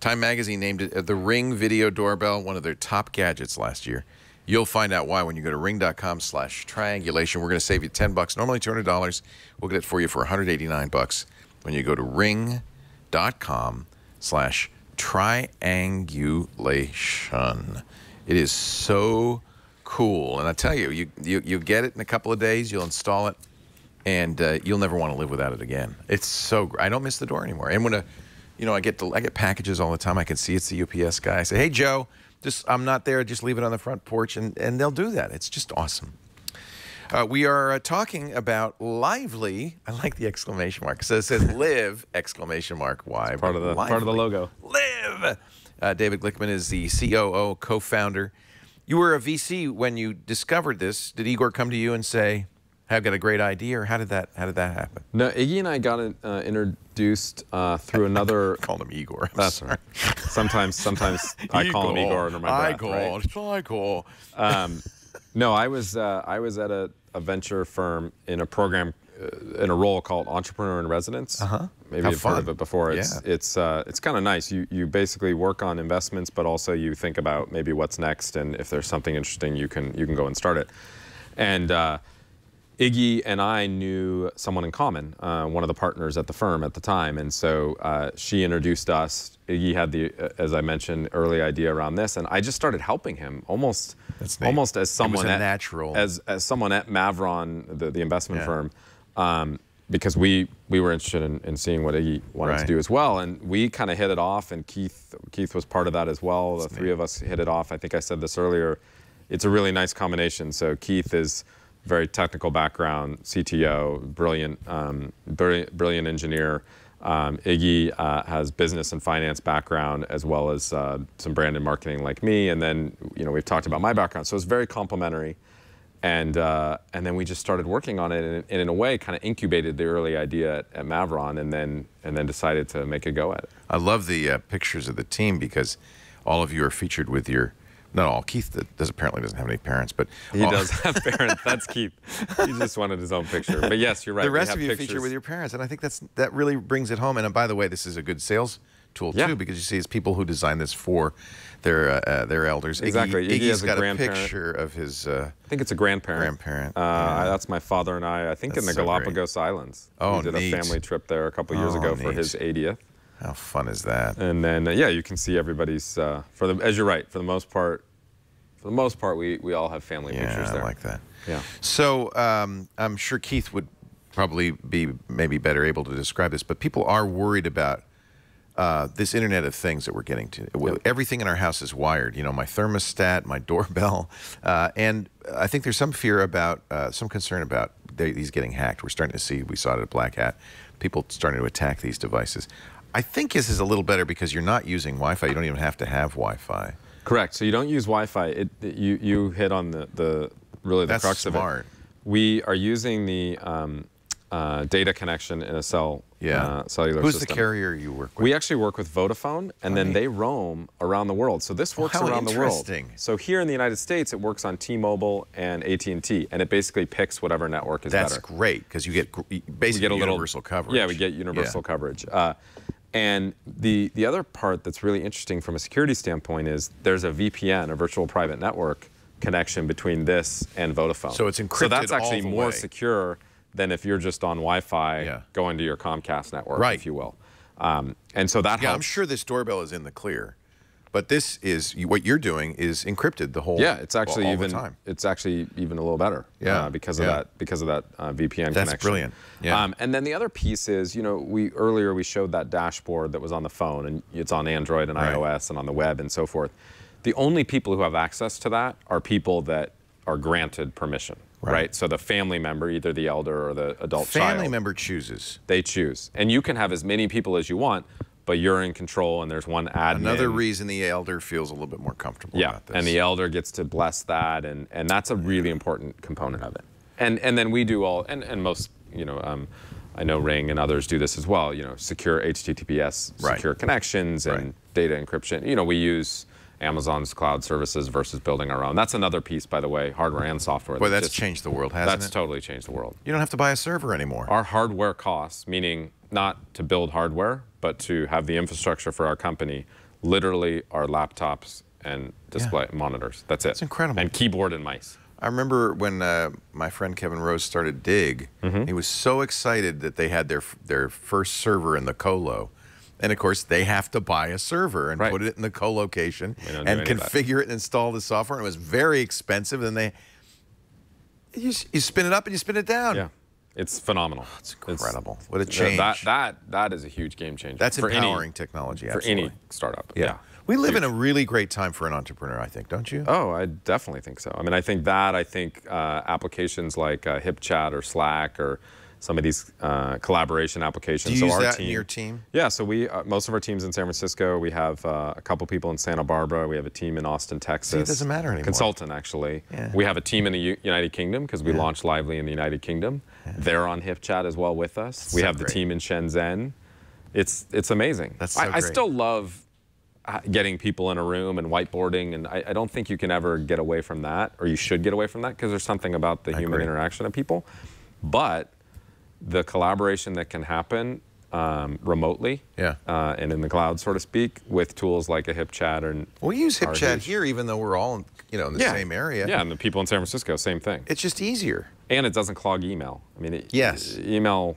Time Magazine named it the Ring Video Doorbell, one of their top gadgets last year. You'll find out why when you go to ring.com/triangulation. We're going to save you $10. Normally $200. We'll get it for you for $189 when you go to ring.com/triangulation. It is so cool, and I tell you, you get it in a couple of days. You'll install it, and you'll never want to live without it again. It's so great. I don't miss the door anymore. And when I get packages all the time. I can see it's the UPS guy. I say, "Hey, Joe, I'm not there. Just leave it on the front porch," and they'll do that. It's just awesome. We are talking about Lively. I like the exclamation mark. So it says "Live!" exclamation mark. Why? Part of the logo. Live. David Glickman is the COO, co-founder. You were a VC when you discovered this. Did Igor come to you and say, "I've got a great idea," or how did that happen? No, Iggy and I got introduced through another. Call him Igor. That's right. Sometimes I call him Igor under my breath. Igor. No, I was at a venture firm in a program in a role called Entrepreneur in Residence. Maybe you've heard of it before. It's kind of nice. You basically work on investments, but also you think about maybe what's next, and if there's something interesting, you can go and start it. And Iggy and I knew someone in common, one of the partners at the firm at the time, and so she introduced us. Iggy had as I mentioned, early idea around this, and I just started helping him almost as someone as someone at Mavron, the investment firm, because we were interested in seeing what Iggy wanted to do as well, and we kind of hit it off. And Keith was part of that as well. The three of us hit it off. I think I said this earlier. It's a really nice combination. So Keith is very technical background, CTO, brilliant engineer. Iggy has business and finance background, as well as some brand and marketing like me. And then we've talked about my background, so it's very complementary. And then we just started working on it, and in a way, kind of incubated the early idea at Mavron, and then decided to make a go at it. I love the pictures of the team, because all of you are featured with your Not all. Keith apparently doesn't have any parents, but he does have parents. That's Keith. He just wanted his own picture. But yes, you're right. The rest of you feature with your parents, and I think that really brings it home. And by the way, this is a good sales tool too, because you see it's people who design this for their elders. Exactly. Iggy's got a grandparent. picture of his. I think it's a grandparent. That's my father and I. I think in the Galapagos Islands. Oh, we did neat. a family trip there a couple years ago for his 80th. How fun is that? And then yeah, you can see everybody's. As you're right, for the most part, we all have family pictures there. I like that. Yeah. So I'm sure Keith would probably be maybe better able to describe this, but people are worried about this Internet of Things that we're getting to. Everything in our house is wired. You know, my thermostat, my doorbell, and I think there's some fear about, some concern about these getting hacked. We're starting to see, we saw it at Black Hat, people starting to attack these devices. I think this is a little better because you're not using Wi-Fi. You don't even have to have Wi-Fi. Correct. So you don't use Wi-Fi. You hit on the crux of it. Smart. We are using the data connection in a cellular system. Who's the carrier you work with? We actually work with Vodafone, and then they roam around the world. So this works around the world. Interesting. So here in the United States, it works on T-Mobile and AT&T, and it basically picks whatever network is better. That's great, because you get basically universal coverage. Yeah, we get universal coverage. And the other part that's really interesting from a security standpoint is there's a VPN, a virtual private network connection between this and Vodafone. So it's encrypted. So that's actually all the more way. secure than if you're just on Wi-Fi going to your Comcast network, if you will. And so that helps. I'm sure this doorbell is in the clear, but this is what you're doing is encrypted the whole. Yeah, it's actually all the time. It's actually even a little better. Because of that VPN connection. That's brilliant. Yeah. And then the other piece is, you know, earlier we showed that dashboard that was on the phone, and it's on Android and iOS and on the web and so forth. The only people who have access to that are people that are granted permission. Right. So the family member, either the elder or the adult child. Family member chooses. They choose. And you can have as many people as you want, but you're in control, and there's one admin. Another reason the elder feels a little bit more comfortable about this. And the elder gets to bless that, and that's a really important component of it. And then we do all, and most, you know, I know Ring and others do this as well, you know, secure HTTPS, secure connections and data encryption. You know, we use Amazon's cloud services versus building our own. That's another piece, by the way, hardware and software. Boy, that's changed the world, hasn't it? That's totally changed the world. You don't have to buy a server anymore. Our hardware costs, meaning not to build hardware, but to have the infrastructure for our company, literally our laptops and display monitors. That's it. It's incredible. And keyboard and mice. I remember when my friend Kevin Rose started Dig, he was so excited that they had their first server in the colo. And of course, they have to buy a server and put it in the co-location and configure it and install the software. And it was very expensive. And you spin it up and you spin it down. Yeah, it's phenomenal. Oh, it's incredible. What a change. That is a huge game changer. That's empowering technology, for any startup. Yeah. We live in a really great time for an entrepreneur, I think, don't you? Oh, I definitely think so. I mean, I think applications like HipChat or Slack or some of these collaboration applications. Do you use that in your team? Yeah, so most of our team's in San Francisco. We have a couple people in Santa Barbara. We have a team in Austin, Texas. See, it doesn't matter anymore. Consultant, actually. Yeah. We have a team in the United Kingdom because we launched Lively in the United Kingdom. Yeah. They're on HipChat as well with us. We have the team in Shenzhen. It's amazing. That's so great. I still love getting people in a room and whiteboarding, and I don't think you can ever get away from that, or you should get away from that, because there's something about the human interaction of people. But the collaboration that can happen remotely and in the cloud, so to speak, with tools like a HipChat and we use HipChat here, even though we're all in the same area. Yeah, and the people in San Francisco, same thing. It's just easier, and it doesn't clog email. I mean, email.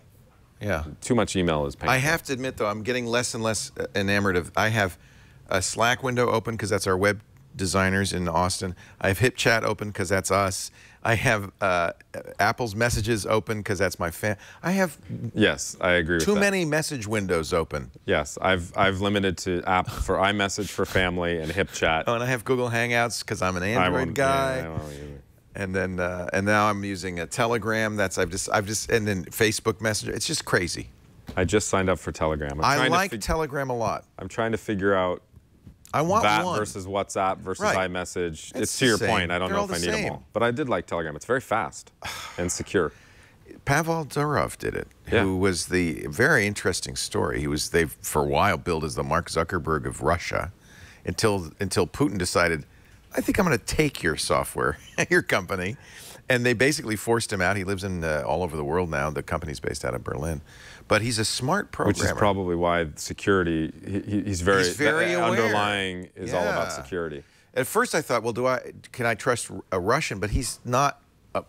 Too much email is painful. I have to admit, though, I'm getting less and less enamored of. I have a Slack window open because that's our web designers in Austin. I have HipChat open because that's us. I have Apple's messages open because that's my I have I agree with that. Too many message windows open. Yes, I've limited to app for iMessage for family and HipChat. Oh, and I have Google Hangouts because I'm an Android guy. Yeah, I won't use it. And then and now I'm using a Telegram. I've just and then Facebook Messenger. It's just crazy. I just signed up for Telegram. I like Telegram a lot. I'm trying to figure out. I want that one. versus WhatsApp versus iMessage. It's to your point. I don't know if I need them all. But I did like Telegram. It's very fast and secure. Pavel Durov did it, who was the very interesting story. They for a while billed as the Mark Zuckerberg of Russia, until Putin decided, I think I'm going to take your software, your company. And they basically forced him out. He lives in all over the world now. The company's based out of Berlin. But he's a smart programmer. Which is probably why security, he's very aware. Underlying is all about security. At first I thought, well, can I trust a Russian? But he's not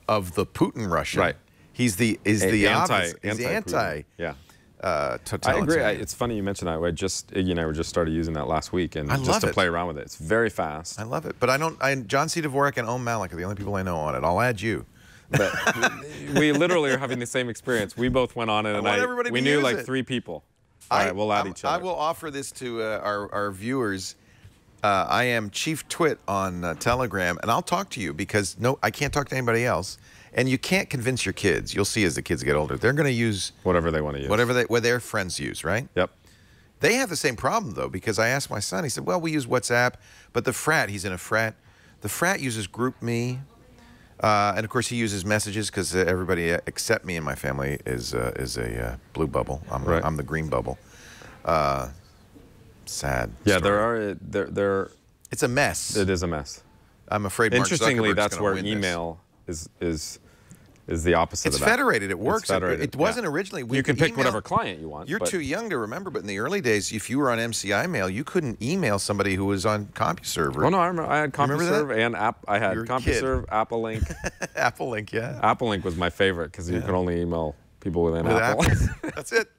of the Putin Russian. Right. He's the anti. Yeah. I agree. It's funny you mentioned that. Iggy and I just started using that last week, and just to play around with it. It's very fast. I love it. But John C. Dvorak and Om Malik are the only people I know on it. I'll add you. But we literally are having the same experience. We both went on it, and we knew like 3 people. All right, we'll add each other. I will offer this to our viewers. I am Chief Twit on Telegram, and I'll talk to you because I can't talk to anybody else. And you can't convince your kids. You'll see as the kids get older, they're going to use whatever they want to use. What their friends use, right? Yep. They have the same problem, though, because I asked my son, he said, well, we use WhatsApp, but the frat, he's in a frat. The frat uses GroupMe, and, of course, he uses messages because everybody except me and my family is a blue bubble. I'm the green bubble. Sad Yeah, story. It's a mess. It is a mess. I'm afraid Mark Interestingly, Zuckerberg's that's where win email is the opposite of that. It's federated. It works. Federated. It wasn't originally. You can pick whatever client you want. You're too young to remember, but in the early days, if you were on MCI Mail, you couldn't email somebody who was on CompuServe. Oh no, I remember. I had CompuServe and I had CompuServe, AppleLink. AppleLink, yeah. AppleLink was my favorite because you could only email people within Apple. That's it.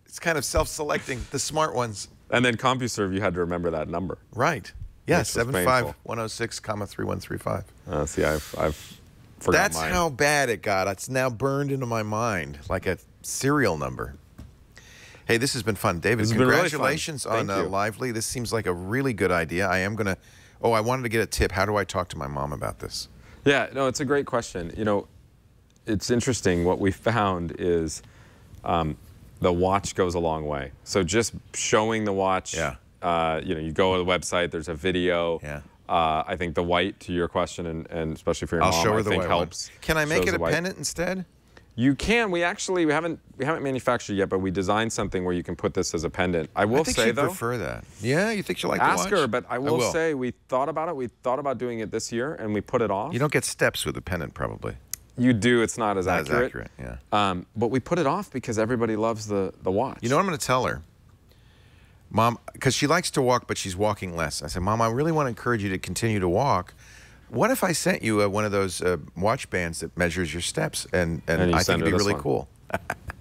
It's kind of self-selecting, the smart ones. And then CompuServe, you had to remember that number. Right. Yeah, 75106, 31335. See, I've forgot That's mine. how bad it got. It's now burned into my mind like a serial number. Hey, this has been fun. David, congratulations really on Lively. This seems like a really good idea. I am going to... Oh, I wanted to get a tip. How do I talk to my mom about this? Yeah, no, it's a great question. You know, it's interesting. What we found is the watch goes a long way. So just showing the watch... Yeah. You know, you go to the website, there's a video. Yeah. I think the white, to your question, and especially for your mom, show her I think white helps. Can I make it a pendant instead? You can. We haven't manufactured yet, but we designed something where you can put this as a pendant. I will say though, prefer that. Yeah, you think she'll like the watch? Ask her, but I will say we thought about it. We thought about doing it this year, and we put it off. You don't get steps with a pendant, probably. You do. It's not as accurate. Yeah. But we put it off because everybody loves the watch. You know what I'm going to tell her? Mom, because she likes to walk, but she's walking less. I said, Mom, I really want to encourage you to continue to walk. What if I sent you one of those watch bands that measures your steps? And I think it'd be really cool.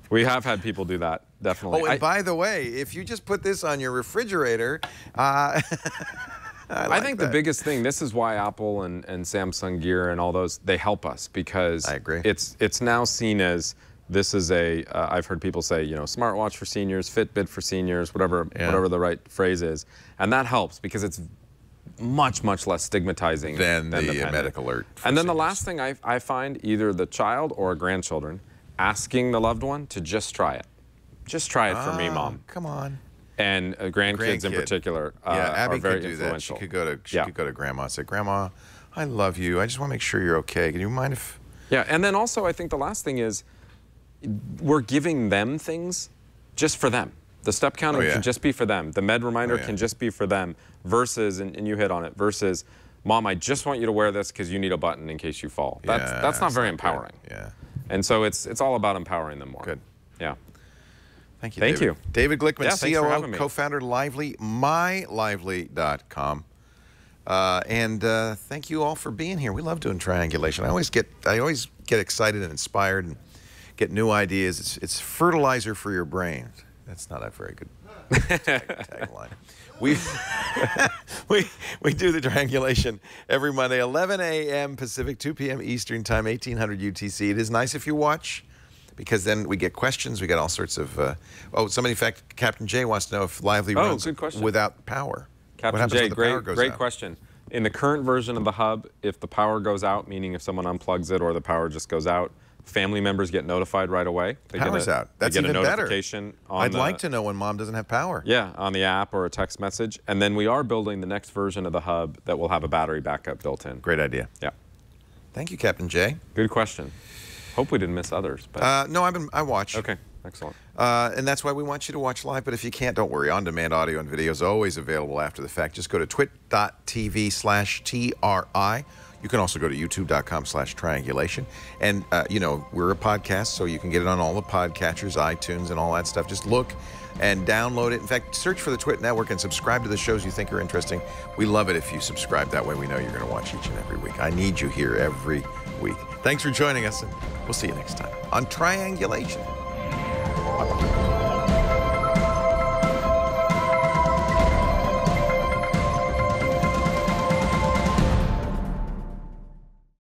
We have had people do that, definitely. Oh, and by the way, if you just put this on your refrigerator, I think the biggest thing, this is why Apple and Samsung Gear and all those, they help us because I agree. It's now seen as this is I've heard people say, you know, smartwatch for seniors, Fitbit for seniors, whatever the right phrase is. And that helps because it's much, much less stigmatizing than the pendant. medical alert. And then the last thing I find, either the child or grandchildren asking the loved one to just try it. Just try it for me, Mom. Come on. And grandkids in particular Abby are very could do influential. That. She could go to Grandma and say, Grandma, I love you. I just want to make sure you're okay. Can you mind if... Yeah, and then also I think the last thing is we're giving them things just for them. The step counting can just be for them. The med reminder can just be for them versus, and you hit on it, versus, Mom, I just want you to wear this because you need a button in case you fall. That's not very empowering. Yeah. And so it's all about empowering them more. Good. Yeah. Thank you, Thank David. you. David Glickman, COO, me. co-founder, Lively, mylively.com. And thank you all for being here. We love doing Triangulation. I always get excited and inspired and get new ideas. It's fertilizer for your brain. That's not a very good tagline. We do the Triangulation every Monday, 11 a.m. Pacific, 2 p.m. Eastern Time, 1800 UTC. It is nice if you watch, because then we get questions. We get all sorts of... somebody, in fact, Captain Jay wants to know if Lively runs without power. Captain Jay, great question. In the current version of the hub, if the power goes out, meaning if someone unplugs it or the power just goes out, family members get notified right away. Power's out. That's even better. They get a notification on I'd like to know when Mom doesn't have power. Yeah, on the app or a text message. And then we are building the next version of the hub that will have a battery backup built in. Great idea. Yeah. Thank you, Captain Jay. Good question. Hope we didn't miss others. But no, I watch. Okay. Excellent. And that's why we want you to watch live. But if you can't, don't worry. On-demand audio and video is always available after the fact. Just go to twit.tv/TRI. You can also go to youtube.com/triangulation. And, you know, we're a podcast, so you can get it on all the podcatchers, iTunes, and all that stuff. Just look and download it. In fact, search for the Twit Network and subscribe to the shows you think are interesting. We love it if you subscribe. That way we know you're going to watch each and every week. I need you here every week. Thanks for joining us, and we'll see you next time on Triangulation. Bye-bye.